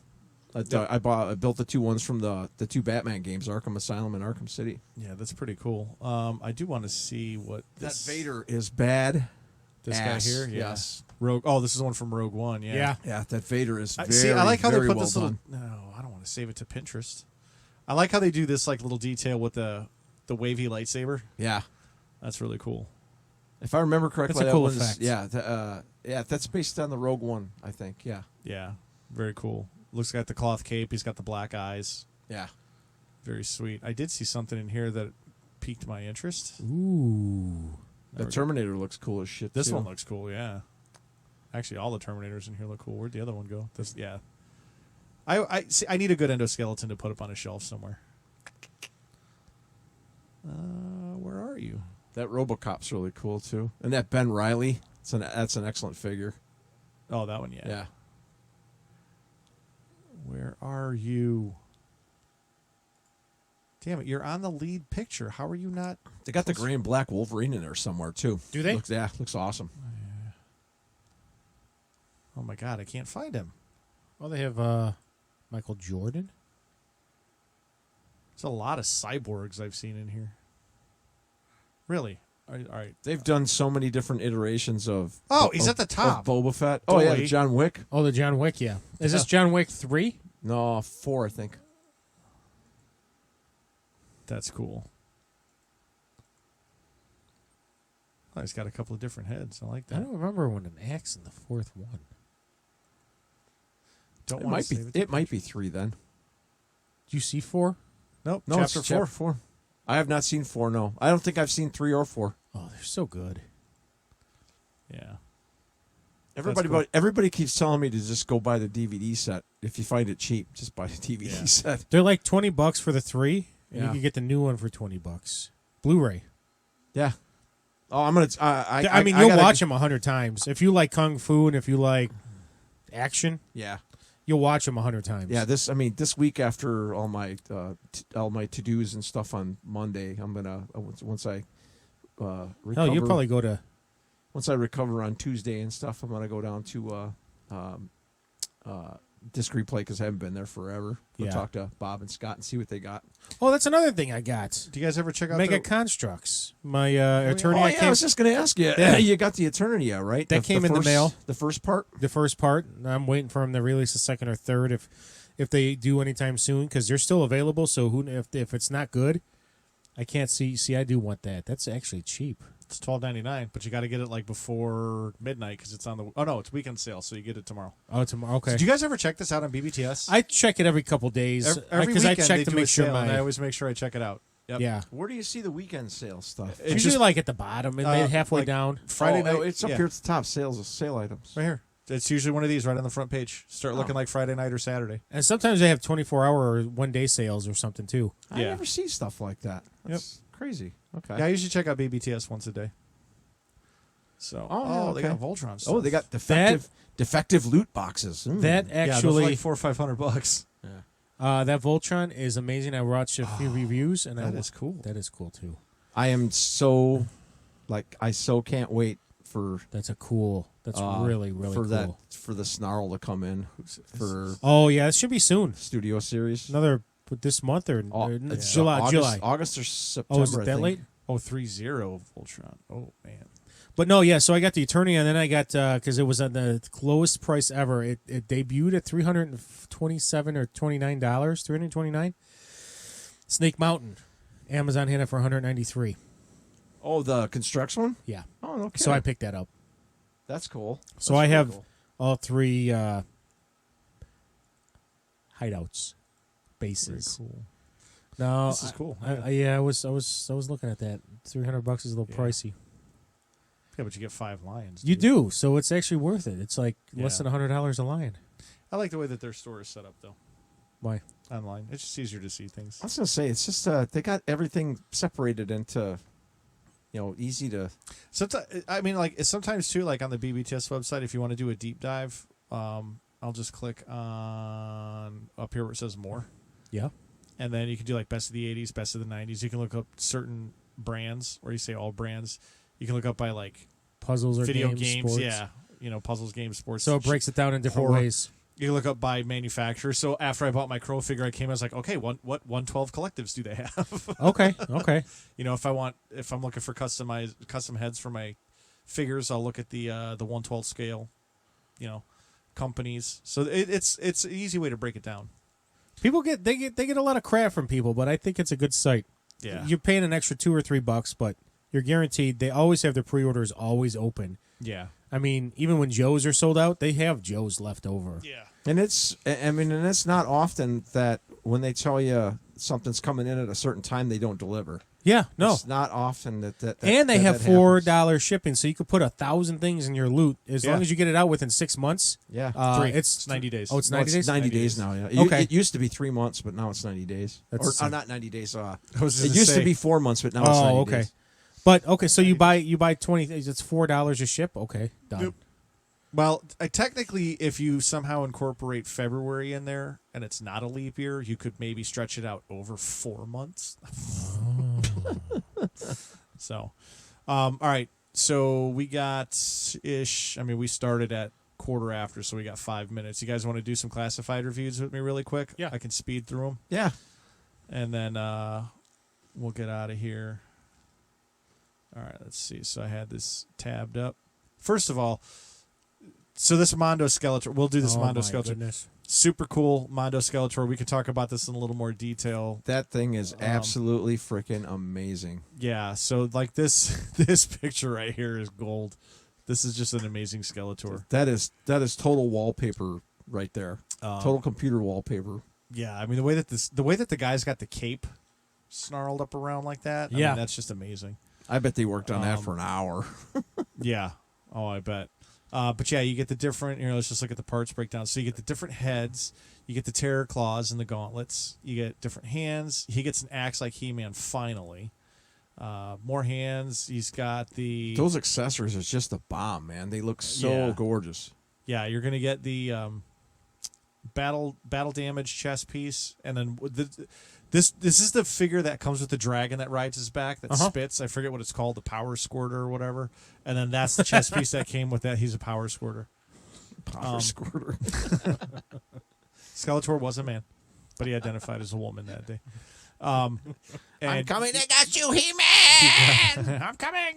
I built the 2 ones from the 2 Batman games, Arkham Asylum and Arkham City. Yeah, that's pretty cool. I do want to see what this That Vader is bad. this ass. guy here. Yeah. Yes. Rogue. Oh, this is one from Rogue One. Yeah. Yeah. Yeah, that Vader is very, See, I like how they very put well this little. done. No, I don't want to save it to Pinterest. I like how they do this like little detail with the wavy lightsaber. Yeah. That's really cool. If I remember correctly, That's a cool that was, effect. yeah, that's based on the Rogue One, I think. Yeah. Yeah, very cool. Looks like the cloth cape. He's got the black eyes. Yeah. Very sweet. I did see something in here that piqued my interest. Ooh. The Terminator looks cool as shit. This too. one looks cool. Yeah. Actually, all the Terminators in here look cool. Where'd the other one go? This, yeah. I see. I need a good endoskeleton to put up on a shelf somewhere. Where are you? That RoboCop's really cool too, and that Ben Reilly. That's an excellent figure. Oh, that one. Yeah. Yeah. Where are you? Damn it! You're on the lead picture. How are you not? They got the gray and black Wolverine in there somewhere too. Do they? Looks awesome. Oh my God! I can't find him. Oh, they have Michael Jordan. There's a lot of cyborgs I've seen in here. Really? All right. They've done so many different iterations of. Oh, he's at the top. Of Boba Fett. Oh yeah, Boy. John Wick. Oh, the John Wick, yeah. Is this John Wick 3? No, 4 I think. That's cool. Oh, he's got a couple of different heads. I like I that. don't remember when an axe in the 4th one. Don't It want might to be. save It might be 3 then. Do you see 4? Nope. No, chapter it's 4. 4. I have not seen 4. No, I don't think I've seen 3 or 4. Oh, they're so good. Yeah. Everybody keeps telling me to just go buy the DVD set. If you find it cheap, just buy the DVD Yeah. set. They're like $20 for the 3, and Yeah. you can get the new one for $20. Blu-ray. Yeah. Oh, I'm gonna. I mean, you'll watch them 100 times. If you like kung fu and if you like action, Yeah. you'll watch them 100 times. Yeah, this week after all my to-dos and stuff on Monday, I'm gonna once I recover. Hell, you'll probably go to. Once I recover on Tuesday and stuff, I'm gonna go down to disc replay because I haven't been there forever. We'll Yeah. talk to Bob and Scott and see what they got. Oh, that's another thing I got. Do you guys ever check out Mega their- Constructs. My attorney Oh, yeah, I was just going to ask you. Yeah. You got the Eternia, right? That came in the mail. The first part? the first part. I'm waiting for them to release the second or third if they do anytime soon because they're still available. So if it's not good, I can't see. See, I do want that. That's actually cheap. It's $12.99, but you got to get it like before midnight because it's on the. Oh no, it's weekend sale, so you get it tomorrow. Oh, tomorrow. Okay. Did you guys ever check this out on BBTS? I check it every couple days Every because I weekend check they to do make a sure sale, and I my always make sure I check it out. Yep. yeah. Where do you see the weekend sale stuff? It's Usually just like at the bottom and maybe halfway like down. Friday night. It's up yeah, here at the top. Sale items. right here. It's usually one of these right on the front page. Start looking like Friday night or Saturday. And sometimes they have 24-hour or one-day sales or something too. I Yeah. never see stuff like that. That's crazy. Okay. Yeah, I usually check out BBTS once a day. So, Oh, they okay. got Voltron stuff. Oh, they got defective loot boxes. That yeah, those are actually, like $400 or $500. that Voltron is amazing. I watched a few reviews and That is cool. That is cool too. I am so, I so can't wait for That's really really for cool. for the snarl to come in for Oh yeah, it should be soon. Studio Series. Another this month or It's July. August or September. Oh, is it I that think. late? Oh, 3-0 Voltron. Oh, man. But no, yeah. So I got the Eternia, and then I got because it was at the lowest price ever. It debuted at $327 or $29, $329. Snake Mountain, Amazon had it for $193. Oh, the Construx one. Yeah. Oh, okay. So I picked that up. That's cool. So That's I really have cool. all three hideouts, bases. Very cool. No, This is cool. I was looking at that. $300 is a little pricey. Yeah, but you get 5 lions. You dude. do, so it's actually worth it. It's like less Yeah. than $100 a lion. I like the way that their store is set up, though, Why? online. It's just easier to see things. I was gonna say it's just they got everything separated into, easy to. Sometimes, I mean, like sometimes too, like on the BBTS website, if you want to do a deep dive, I'll just click on up here where it says more, Yeah. and then you can do like best of the '80s, best of the '90s. You can look up certain brands, or you say all brands. You can look up by like Puzzles or video games, sports. yeah, puzzles, games, sports. So it breaks it down in different Horror. ways. You can look up by manufacturer. So after I bought my Crow figure, I came. I was like, okay, what 112 collectives do they have? Okay. If I'm looking for custom heads for my figures, I'll look at the 112 scale, companies. So it's an easy way to break it down. People get a lot of crap from people, but I think it's a good site. Yeah. You're paying an extra $2 or $3, but you're guaranteed. They always have their pre-orders always open. Yeah. I mean, even when Joe's are sold out, they have Joe's left over. Yeah. And it's not often that when they tell you something's coming in at a certain time, they don't deliver. Yeah, no. It's not often that And they have that happens. $4 shipping, so you could put 1,000 things in your loot as long as you get it out within 6 months. Yeah. It's 90 days. Oh, it's No, 90 days. 90 days now. Yeah. Okay. It used to be 3 months, but now it's 90 days. That's Or not 90 days. was It just used to to say- be 4 months, but now it's 90 Oh, okay. days. But okay, so you buy 20. It's $4 a ship. Okay, done. Yep. Well, technically, if you somehow incorporate February in there and it's not a leap year, you could maybe stretch it out over 4 months. So, all right. So we got ish. I mean, we started at quarter after, so we got 5 minutes. You guys want to do some classified reviews with me really quick? Yeah. I can speed through them, Yeah. and then we'll get out of here. All right. Let's see. So I had this tabbed up. First of all. So this Mondo Skeletor, we'll do this Mondo Skeletor. Goodness. Super cool Mondo Skeletor. We could talk about this in a little more detail. That thing is absolutely freaking amazing. Yeah, so like this picture right here is gold. This is just an amazing Skeletor. That is total wallpaper right there. Total computer wallpaper. Yeah, I mean the way that the guy's got the cape snarled up around like that. I Yeah. mean, that's just amazing. I bet they worked on that for an hour. Yeah. Oh, I bet. But yeah, you get the different, let's just look at the parts breakdown. So you get the different heads, you get the terror claws and the gauntlets, you get different hands. He gets an axe like He-Man finally. More hands. He's got the... Those accessories are just a bomb, man. They look so Yeah. gorgeous. Yeah, you're going to get the battle damage chest piece. And then this is the figure that comes with the dragon that rides his back that spits. I forget what it's called, the power squirter or whatever. And then that's the chest piece that came with that. He's a power squirter. Power squirter. Skal-Por was a man, but he identified as a woman that day. And I'm coming to get you, He-Man! I'm coming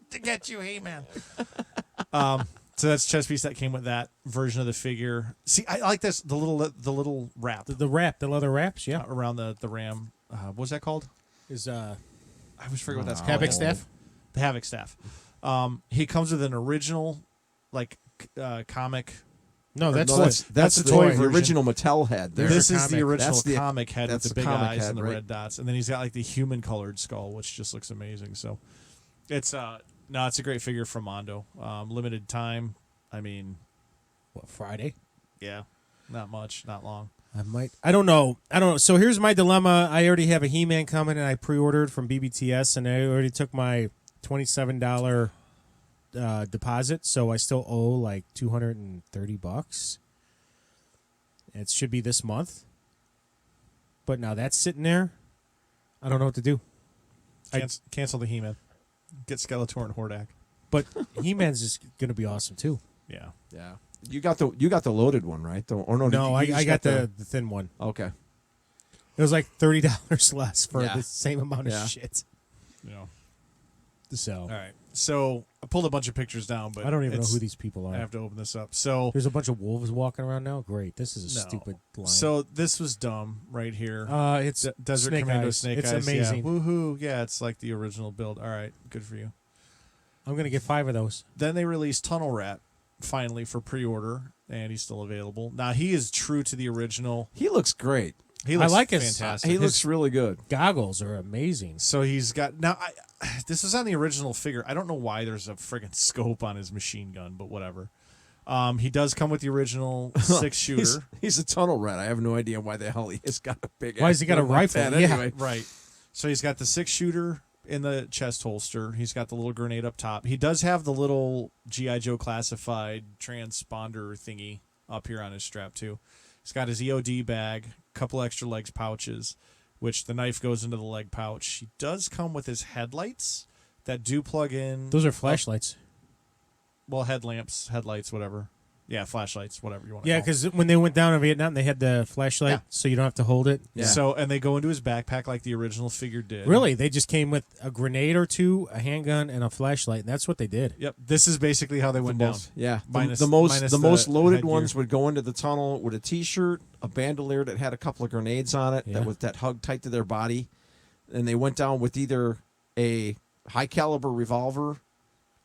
to get you, He-Man. So that's chest piece that came with that version of the figure. See, I like this the little wrap The wrap, the leather wraps, yeah. around the ram. What was that called? Is I always forget what that's called. Havoc staff? The Havoc staff. He comes with an original, like comic. No, that's No, the that's the the toy the version. original Mattel head. There. This is comic. the original That's the- comic head with that's the the big comic eyes head, and the right. red dots, and then he's got like the human colored skull, which just looks amazing. So, it's it's a great figure from Mondo. Limited time. I mean, what, Friday? yeah, not much, not long. I don't know. So here's my dilemma. I already have a He-Man coming, and I pre-ordered from BBTS, and I already took my $27 deposit, so I still owe like $230. It should be this month, but now that's sitting there. I don't know what to do. Cancel the He-Man. Get Skeletor and Hordak. But He-Man's just gonna be awesome too. Yeah. Yeah. You got the loaded one, right? Or no? No, you just I got the thin one. Okay. It was like $30 less for Yeah. the same amount of Yeah. shit. Yeah. So All right. So I pulled a bunch of pictures down, but I don't even know it's- who these people I are. have to open this up. So There's a bunch of wolves walking around now. Great, this is a no. stupid line. So this was dumb right here. It's Desert Snake Commando Eyes. Snake It's Eyes. amazing. Yeah. Woohoo. Yeah, it's like the original build. All right. Good for you. I'm gonna get 5 of those. Then they released Tunnel Rat finally for pre-order, and he's still available. Now he is true to the original. He looks great. He looks like his- fantastic. He looks really good. Goggles are amazing. So he's got now. This is on the original figure. I don't know why there's a friggin' scope on his machine gun, but whatever. He does come with the original 6-shooter. He's a tunnel rat. I have no idea why the hell he's got a big. Why has he got a gun like rifle? that Yeah. anyway. Right. So he's got the 6-shooter in the chest holster. He's got the little grenade up top. He does have the little G.I. Joe classified transponder thingy up here on his strap too. He's got his EOD bag, couple extra legs pouches, which the knife goes into the leg pouch. He does come with his headlights that do plug in. Those are flashlights. Well, headlamps, headlights, whatever. Yeah, flashlights, whatever you want to Yeah, call because when they went down in Vietnam, they had the flashlight, Yeah. so you don't have to hold it. Yeah. So, and they go into his backpack like the original figure did. Really, they just came with a grenade or two, a handgun, and a flashlight, and that's what they did. Yep. This is basically how they went down. Yeah, Minus- the most minus the most the loaded headgear. ones would go into the tunnel with a T-shirt, a bandolier that had a couple of grenades on it Yeah. that hugged tight to their body, and they went down with either a high caliber revolver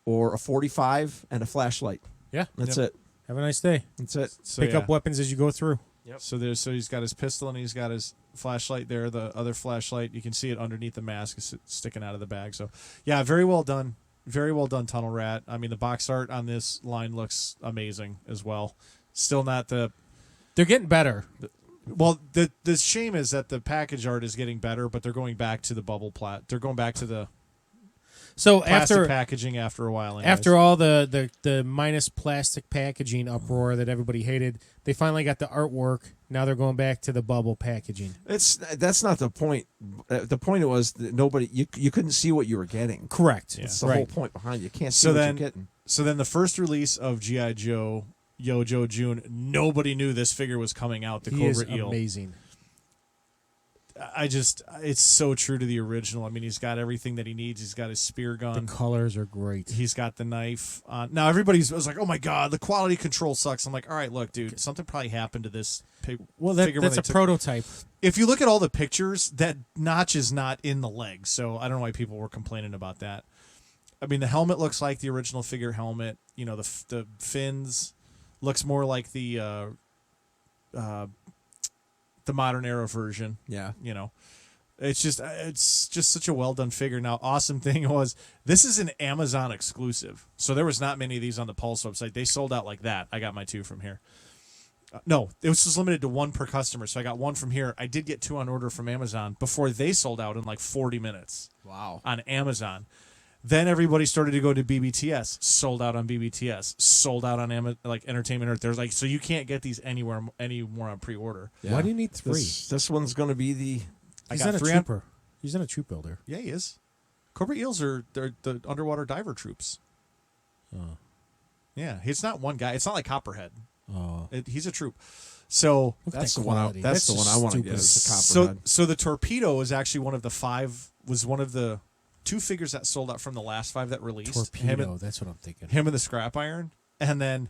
or a 45 and a flashlight. Yeah. That's Yep. it. Have a nice day. That's it. So, Pick yeah. up weapons as you go through. So he's got his pistol and he's got his flashlight there. The other flashlight, you can see it underneath the mask, is sticking out of the bag. So yeah, very well done. Very well done, Tunnel Rat. I mean, the box art on this line looks amazing as well. Still not the They're getting better. well. The shame is that the package art is getting better, but they're going back to the bubble plat. They're going back to the So plastic after packaging after a while. Anyways. after all the minus plastic packaging uproar that everybody hated, they finally got the artwork. Now they're going back to the bubble packaging. That's not the point. The point was that nobody you couldn't see what you were getting. Correct. That's the right. whole point behind it. You can't see So what then- you're getting. So then the first release of G.I. Joe Yo-Jo June, nobody knew this figure was coming out. The He is Cobra Eel. amazing. It's so true to the original. I mean, he's got everything that he needs. He's got his spear The gun. colors are great. He's got the knife. Now everybody was like, "Oh my god, the quality control sucks." I'm like, "All right, look, dude, something probably happened to this pig." Well, figure when that's they a took- prototype. If you look at all the pictures, that notch is not in the leg. So I don't know why people were complaining about that. I mean, the helmet looks like the original figure helmet. You know, the fins looks more like the modern era version. Yeah. You know, it's just such a well done figure. Now, awesome thing was this is an Amazon exclusive, so there was not many of these on the Pulse website. They sold out like that. I got my 2 from here. No, it was just limited to 1 per customer, so I got 1 from here. I did get 2 on order from Amazon before they sold out in like 40 minutes. Wow. On Amazon. Then everybody started to go to BBTS, sold out on BBTS, sold out on like Entertainment Earth. There's like, so you can't get these anymore on pre-order. Yeah. Why do you need 3? This one's going to be the. He's got not a 3 on- trooper. He's not a troop builder. Yeah, he is. Cobra Eels they're the underwater diver troops. Oh. Yeah, it's not one guy. It's not like Copperhead. Oh. He's a troop. So Look at That's that the one. quality. That's the one I want to get. Is the copperhead. so the torpedo is actually one of the 2 figures that sold out from the last 5 that released. Torpedo. That's what I'm thinking. Him and the scrap iron, and then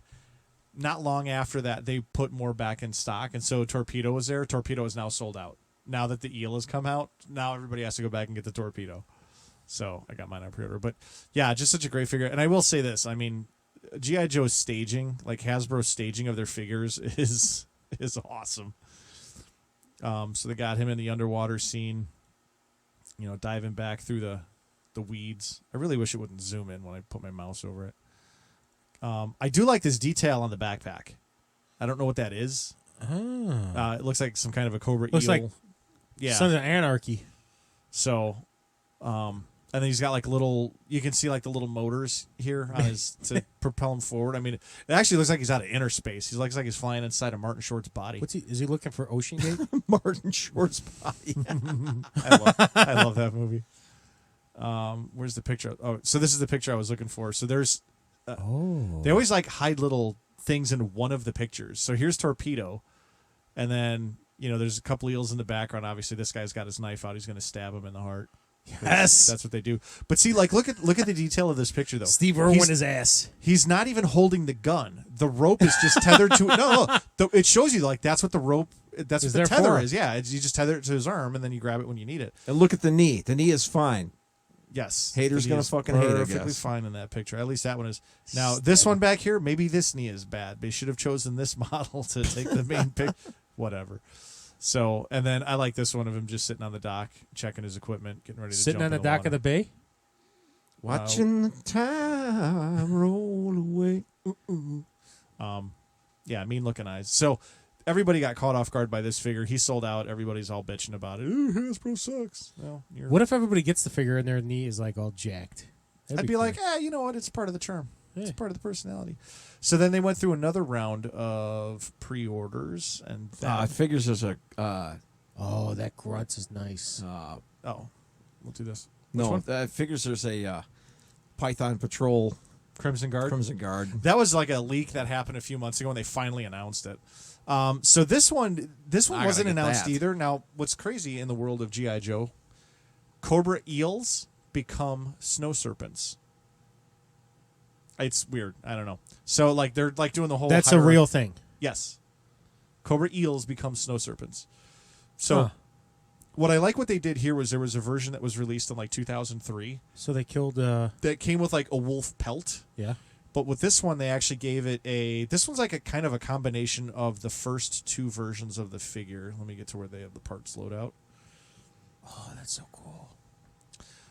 not long after that they put more back in stock, and so torpedo was there. Torpedo is now sold out. Now that the eel has come out, now everybody has to go back and get the torpedo. So I got mine on pre-order. But yeah, just such a great figure. And I will say this, I mean, G.I. Joe's staging, like Hasbro's staging of their figures is awesome. So they got him in the underwater scene, diving back through the weeds. I really wish it wouldn't zoom in when I put my mouse over it. I do like this detail on the backpack. I don't know what that is. It looks like some kind of a cobra Looks eel. like Sons of Anarchy. So, and then he's got like you can see like the little motors here on his to propel him forward. I mean, it actually looks like he's out of inner space. He looks like he's flying inside of Martin Short's body. Is he looking for Ocean Gate? Martin Short's body. I love that movie. Where's the picture? Oh, so this is the picture I was looking for. So there's, they always like hide little things in one of the pictures. So here's Torpedo, and then there's a couple eels in the background. Obviously, this guy's got his knife out. He's going to stab him in the heart. Yes, that's what they do. But see, like, look at the detail of this picture, though. Steve Irwin his ass. He's not even holding the gun. The rope is just tethered to it. No, it shows you like that's what the rope. That's what the tether is. Yeah, you just tether it to his arm, and then you grab it when you need it. And look at the knee. The knee is fine. Yes, Haters the knee gonna is fucking hate it. Perfectly fine in that picture. At least that one is. Now this one back here, maybe this knee is bad. They should have chosen this model to take the main pic. Whatever. So, and then I like this one of him just sitting on the dock, checking his equipment, getting ready to sitting jump on the in dock water. of the bay. Watching the time roll away. Yeah, mean looking eyes. So everybody got caught off guard by this figure. He sold out. Everybody's all bitching about it. Ooh, Hasbro sucks. Well, what if everybody gets the figure and their knee is like all jacked? I'd be like, you know what? It's part of the charm. It's part of the personality. So then they went through another round of pre-orders, and figures there's a. Oh, that grunts is nice. We'll do this. No, figures there's a Python Patrol Crimson Guard. Crimson Guard. That was like a leak that happened a few months ago, and they finally announced it. So this one wasn't announced either. Now, what's crazy in the world of G.I. Joe, Cobra eels become snow serpents. It's weird. I don't know. So like they're like doing the whole. That's a real thing. Yes. Cobra eels become snow serpents. So what I like what they did here was there was a version that was released in like 2003. So they killed. That came with like a wolf pelt. Yeah. But with this one, they actually gave it this one's like a kind of a combination of the first 2 versions of the figure. Let me get to where they have the parts load out. Oh, that's so cool.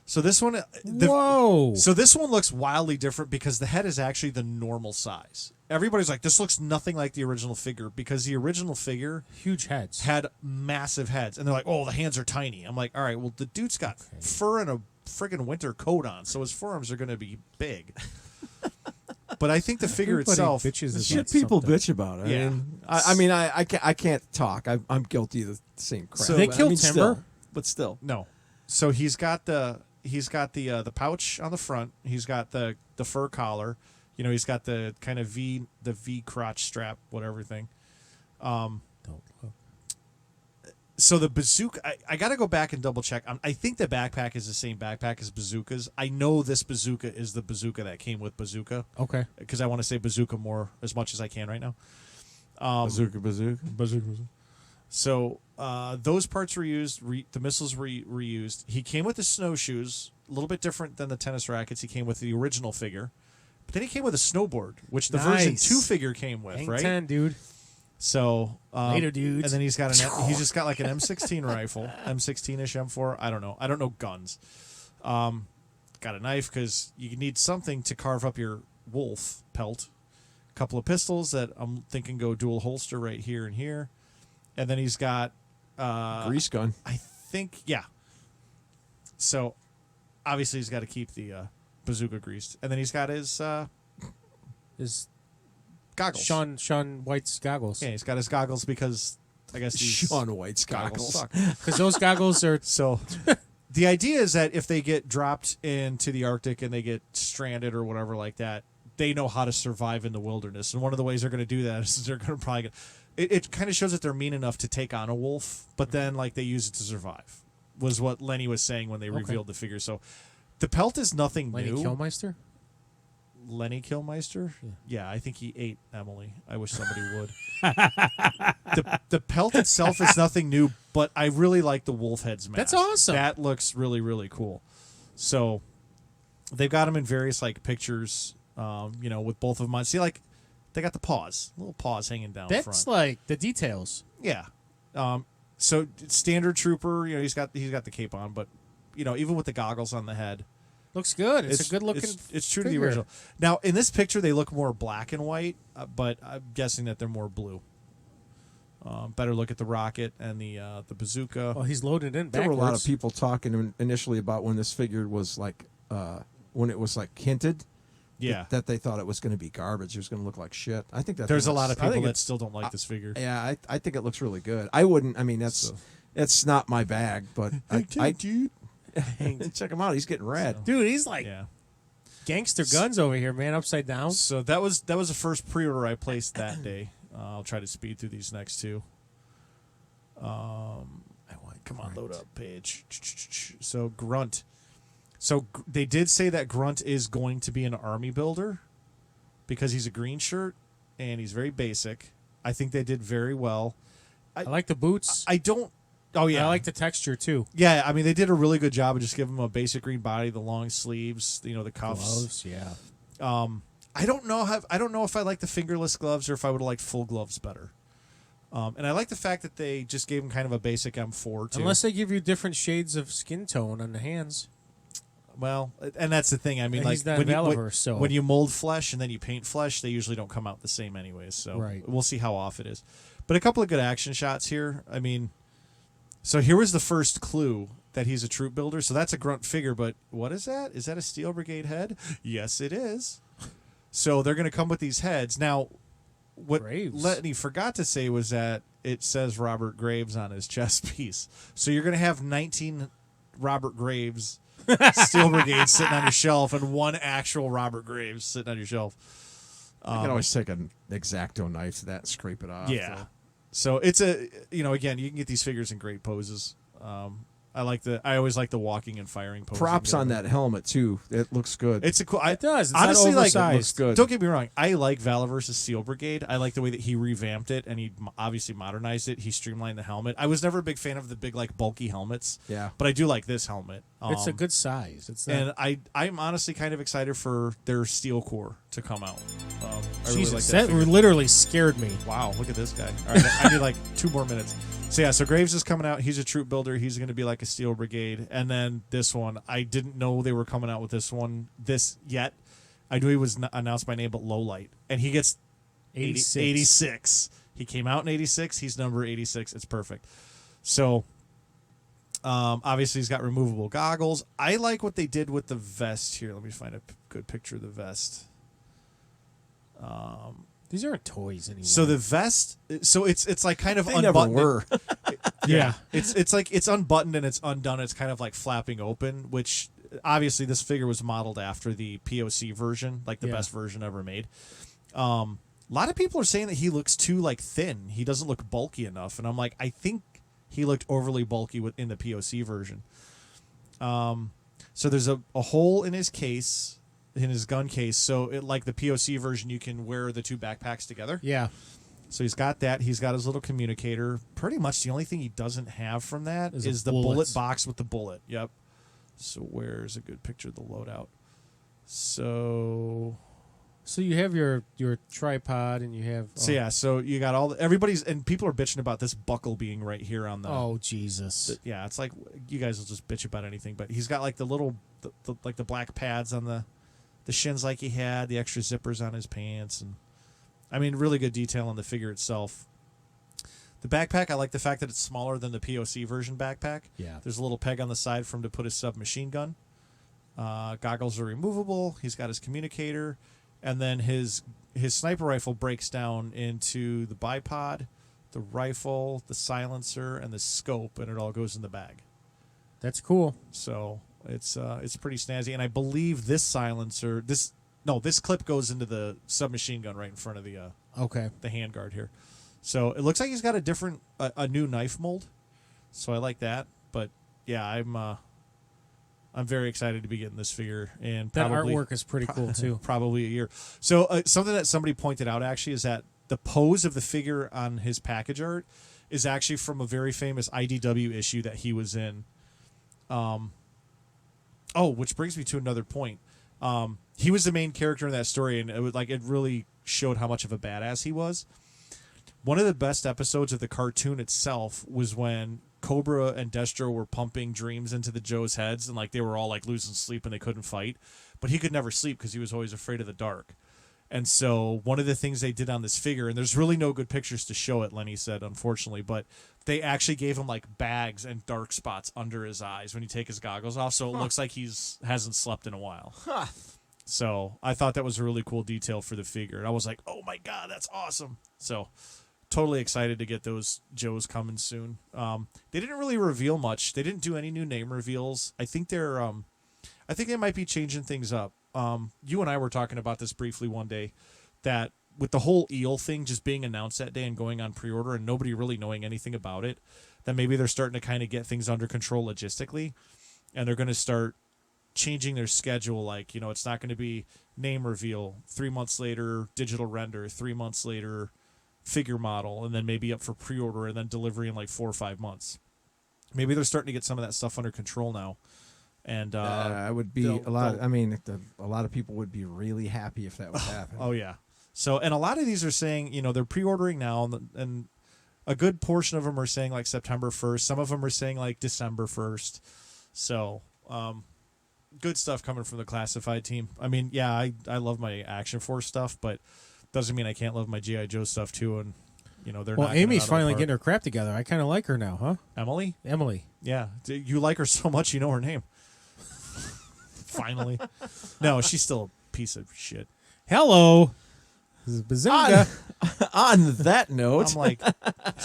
So this one, whoa! So this one looks wildly different because the head is actually the normal size. Everybody's like, this looks nothing like the original figure because the original figure huge heads had massive heads, and they're like, oh, the hands are tiny. I'm like, all right, well, the dude's got fur and a friggin' winter coat on, so his forearms are going to be big. But I think the figure itself, shit people bitch about it. Yeah. I mean, I can't talk. I'm guilty of the same crap. So they killed Timber, but still, no. So he's got the pouch on the front. He's got the fur collar. He's got the kind of V crotch strap, whatever thing. Don't look. So the bazooka, I got to go back and double check. I think the backpack is the same backpack as Bazooka's. I know this bazooka is the bazooka that came with Bazooka. Okay. Because I want to say bazooka as much as I can right now. Bazooka. So those parts were used. The missiles were reused. He came with the snowshoes, a little bit different than the tennis rackets. He came with the original figure. But then he came with a snowboard, which the version 2 figure came with, Hang right? 10, dude. So later, dudes. And then he's just got like an M16 rifle, M16ish, M4. I don't know guns. Got a knife because you need something to carve up your wolf pelt. A couple of pistols that I'm thinking go dual holster right here and here, and then he's got grease gun. I think, yeah. So obviously he's got to keep the bazooka greased, and then he's got his goggles. Sean White's goggles. Yeah, he's got his goggles because I guess these Sean White's goggles. Because those goggles are so. The idea is that if they get dropped into the Arctic and they get stranded or whatever like that, they know how to survive in the wilderness, and one of the ways they're going to do that is they're going to probably. It kind of shows that they're mean enough to take on a wolf, but then like they use it to survive. Was what Lenny was saying when they revealed the figure. So the pelt is nothing Lenny new. Kilmeister? Lenny Kilmeister? Yeah, I think he ate Emily. I wish somebody would. The pelt itself is nothing new, but I really like the wolf head's mask. That's awesome. That looks really, really cool. So they've got them in various like pictures, with both of them on. See, like they got the paws, little paws hanging down That's front. like the details. Yeah. So standard trooper, he's got the cape on, but even with the goggles on the head, Looks good. It's a good looking. It's true to the figure. original. Now in this picture, they look more black and white, but I'm guessing that they're more blue. Better look at the rocket and the bazooka. Oh, he's loaded in There backwards. were a lot of people talking initially about when this figure was like, when it was like hinted. Yeah. That they thought it was going to be garbage. It was going to look like shit. I think that There's a lot of I people think that it's- still don't like this figure. Yeah, I think it looks really good. I wouldn't. I mean, it's not my bag, but I dude. check him out. He's getting red. Dude, he's like Yeah. gangster guns over here, man. Upside down. So that was the first pre-order I placed that day. I'll try to speed through these next two. Come on, load up page. So Grunt. So they did say that Grunt is going to be an army builder because he's a green shirt and he's very basic. I think they did very well. I like the boots. I don't. Oh yeah, I like the texture too. Yeah, I mean they did a really good job of just giving him a basic green body, the long sleeves, the cuffs. Gloves, yeah. I don't know if I like the fingerless gloves or if I would have liked full gloves better. And I like the fact that they just gave him kind of a basic M4 too. Unless they give you different shades of skin tone on the hands. Well, and that's the thing. I mean, And like he's not Valiver, so when you mold flesh and then you paint flesh, they usually don't come out the same anyways. So Right. we'll see how off it is. But a couple of good action shots here. I mean, so here was the first clue that he's a troop builder. So that's a grunt figure, but what is that? Is that a Steel Brigade head? Yes, it is. So they're going to come with these heads. Now, what Graves. Letney forgot to say was that it says Robert Graves on his chest piece. So you're going to have 19 Robert Graves Steel Brigade sitting on your shelf and one actual Robert Graves sitting on your shelf. I can always take an X-Acto knife to that and scrape it off. Yeah. So. So it's again, you can get these figures in great poses. I always like the walking and firing pose. Props on that helmet too. It looks good. It's a cool. It does. It's not honestly like oversized. It looks good. Don't get me wrong. I like Valor versus Steel Brigade. I like the way that he revamped it and he obviously modernized it. He streamlined the helmet. I was never a big fan of the big like bulky helmets. Yeah. But I do like this helmet. It's a good size. It's not, And I'm honestly kind of excited for their Steel Core to come out. I really Jesus, like that figure. literally scared me. Wow, look at this guy. All right, I need like 2 more minutes. So yeah, so Graves is coming out. He's a troop builder. He's going to be like a Steel Brigade. And then this one, I didn't know they were coming out with this yet. I knew he was announced by name, but Lowlight. And he gets 86. He came out in 86. He's number 86. It's perfect. So obviously he's got removable goggles. I like what they did with the vest here. Let me find a good picture of the vest. These aren't toys anymore. So the vest, so it's like kind of They never unbuttoned. were. yeah. It's like it's unbuttoned and it's undone. It's kind of like flapping open, which obviously this figure was modeled after the POC version, like the Yeah. best version ever made. A lot of people are saying that he looks too like thin. He doesn't look bulky enough, and I'm like, I think he looked overly bulky in the POC version. So there's a hole in his case. In his gun case, so like the POC version, you can wear the two backpacks together. Yeah. So he's got that. He's got his little communicator. Pretty much the only thing he doesn't have from that Is is the the bullet bullets. box with the bullet. Yep. So where's a good picture of the loadout? So So you have your tripod and you have. so yeah. So you got everybody's and people are bitching about this buckle being right here on the. Oh Jesus. Yeah, it's like you guys will just bitch about anything, but he's got like the little like the black pads on the shins like he had, the extra zippers on his pants, and I mean, really good detail on the figure itself. The backpack, I like the fact that it's smaller than the POC version backpack. Yeah. There's a little peg on the side for him to put his submachine gun. Goggles are removable. He's got his communicator, and then his sniper rifle breaks down into the bipod, the rifle, the silencer, and the scope, and it all goes in the bag. That's cool. So it's pretty snazzy, and I believe this silencer, this No, this clip goes into the submachine gun right in front of the Okay. handguard here. So it looks like he's got a new knife mold. So I like that. But yeah, I'm very excited to be getting this figure, and That probably, artwork is pretty cool too. probably a year. So something that somebody pointed out actually is that the pose of the figure on his package art is actually from a very famous IDW issue that he was in. Which brings me to another point. He was the main character in that story, and it really showed how much of a badass he was. One of the best episodes of the cartoon itself was when Cobra and Destro were pumping dreams into the Joe's heads, and like they were all like losing sleep and they couldn't fight, but he could never sleep because he was always afraid of the dark. And so one of the things they did on this figure, and there's really no good pictures to show it, Lenny said, unfortunately, but they actually gave him like bags and dark spots under his eyes when you take his goggles off, so it looks like hasn't slept in a while. So I thought that was a really cool detail for the figure, and I was like, oh my god, that's awesome. So totally excited to get those Joes coming soon. They didn't really reveal much. They didn't do any new name reveals. I think they might be changing things up. You and I were talking about this briefly one day, that with the whole eel thing just being announced that day and going on pre-order and nobody really knowing anything about it, that maybe they're starting to kind of get things under control logistically, and they're going to start changing their schedule. Like, it's not going to be name reveal 3 months later, digital render 3 months later, figure model, and then maybe up for pre-order and then delivery in like 4 or 5 months. Maybe they're starting to get some of that stuff under control now. And I would be a lot. I mean, a lot of people would be really happy if that would happen. Oh yeah. So, and a lot of these are saying, they're pre-ordering now, and a good portion of them are saying like September 1st. Some of them are saying like December 1st. So, good stuff coming from the classified team. I mean, yeah, I love my Action Force stuff, but doesn't mean I can't love my G.I. Joe stuff too. And they're Well, not. Amy's finally getting her crap together. I kind of like her now, huh? Emily. Yeah. You like her so much, you know her name. Finally. No, she's still a piece of shit. Hello. This is Bazinga. On that note, I'm like,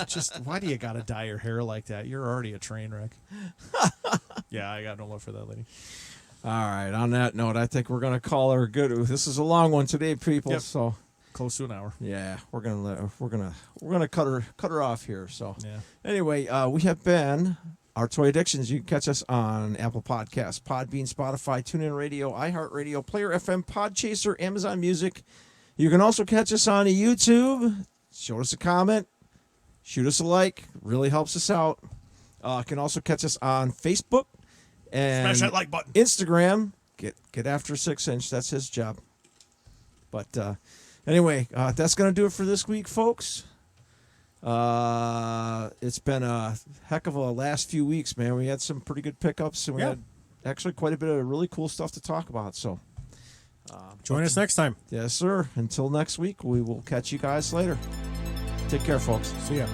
just why do you gotta dye your hair like that? You're already a train wreck. Yeah, I got no love for that lady. all right. On that note, I think we're gonna call her good. This is a long one today, people. Yep. So Close to an hour. yeah, we're gonna cut her off here. So Yeah. anyway, we have been our Toy Addictions. You can catch us on Apple Podcasts, Podbean, Spotify, TuneIn Radio, iHeartRadio, Player FM, Podchaser, Amazon Music. You can also catch us on YouTube. Show us a comment. Shoot us a like. Really helps us out. Can also catch us on Facebook and Smash that like button. Instagram. Get after 6-inch. That's his job. But anyway, that's going to do it for this week, folks. It's been a heck of a last few weeks, man. We had some pretty good pickups, and we had actually quite a bit of really cool stuff to talk about. So Join us next time. yes, sir. Until next week, we will catch you guys later. Take care, folks. See ya.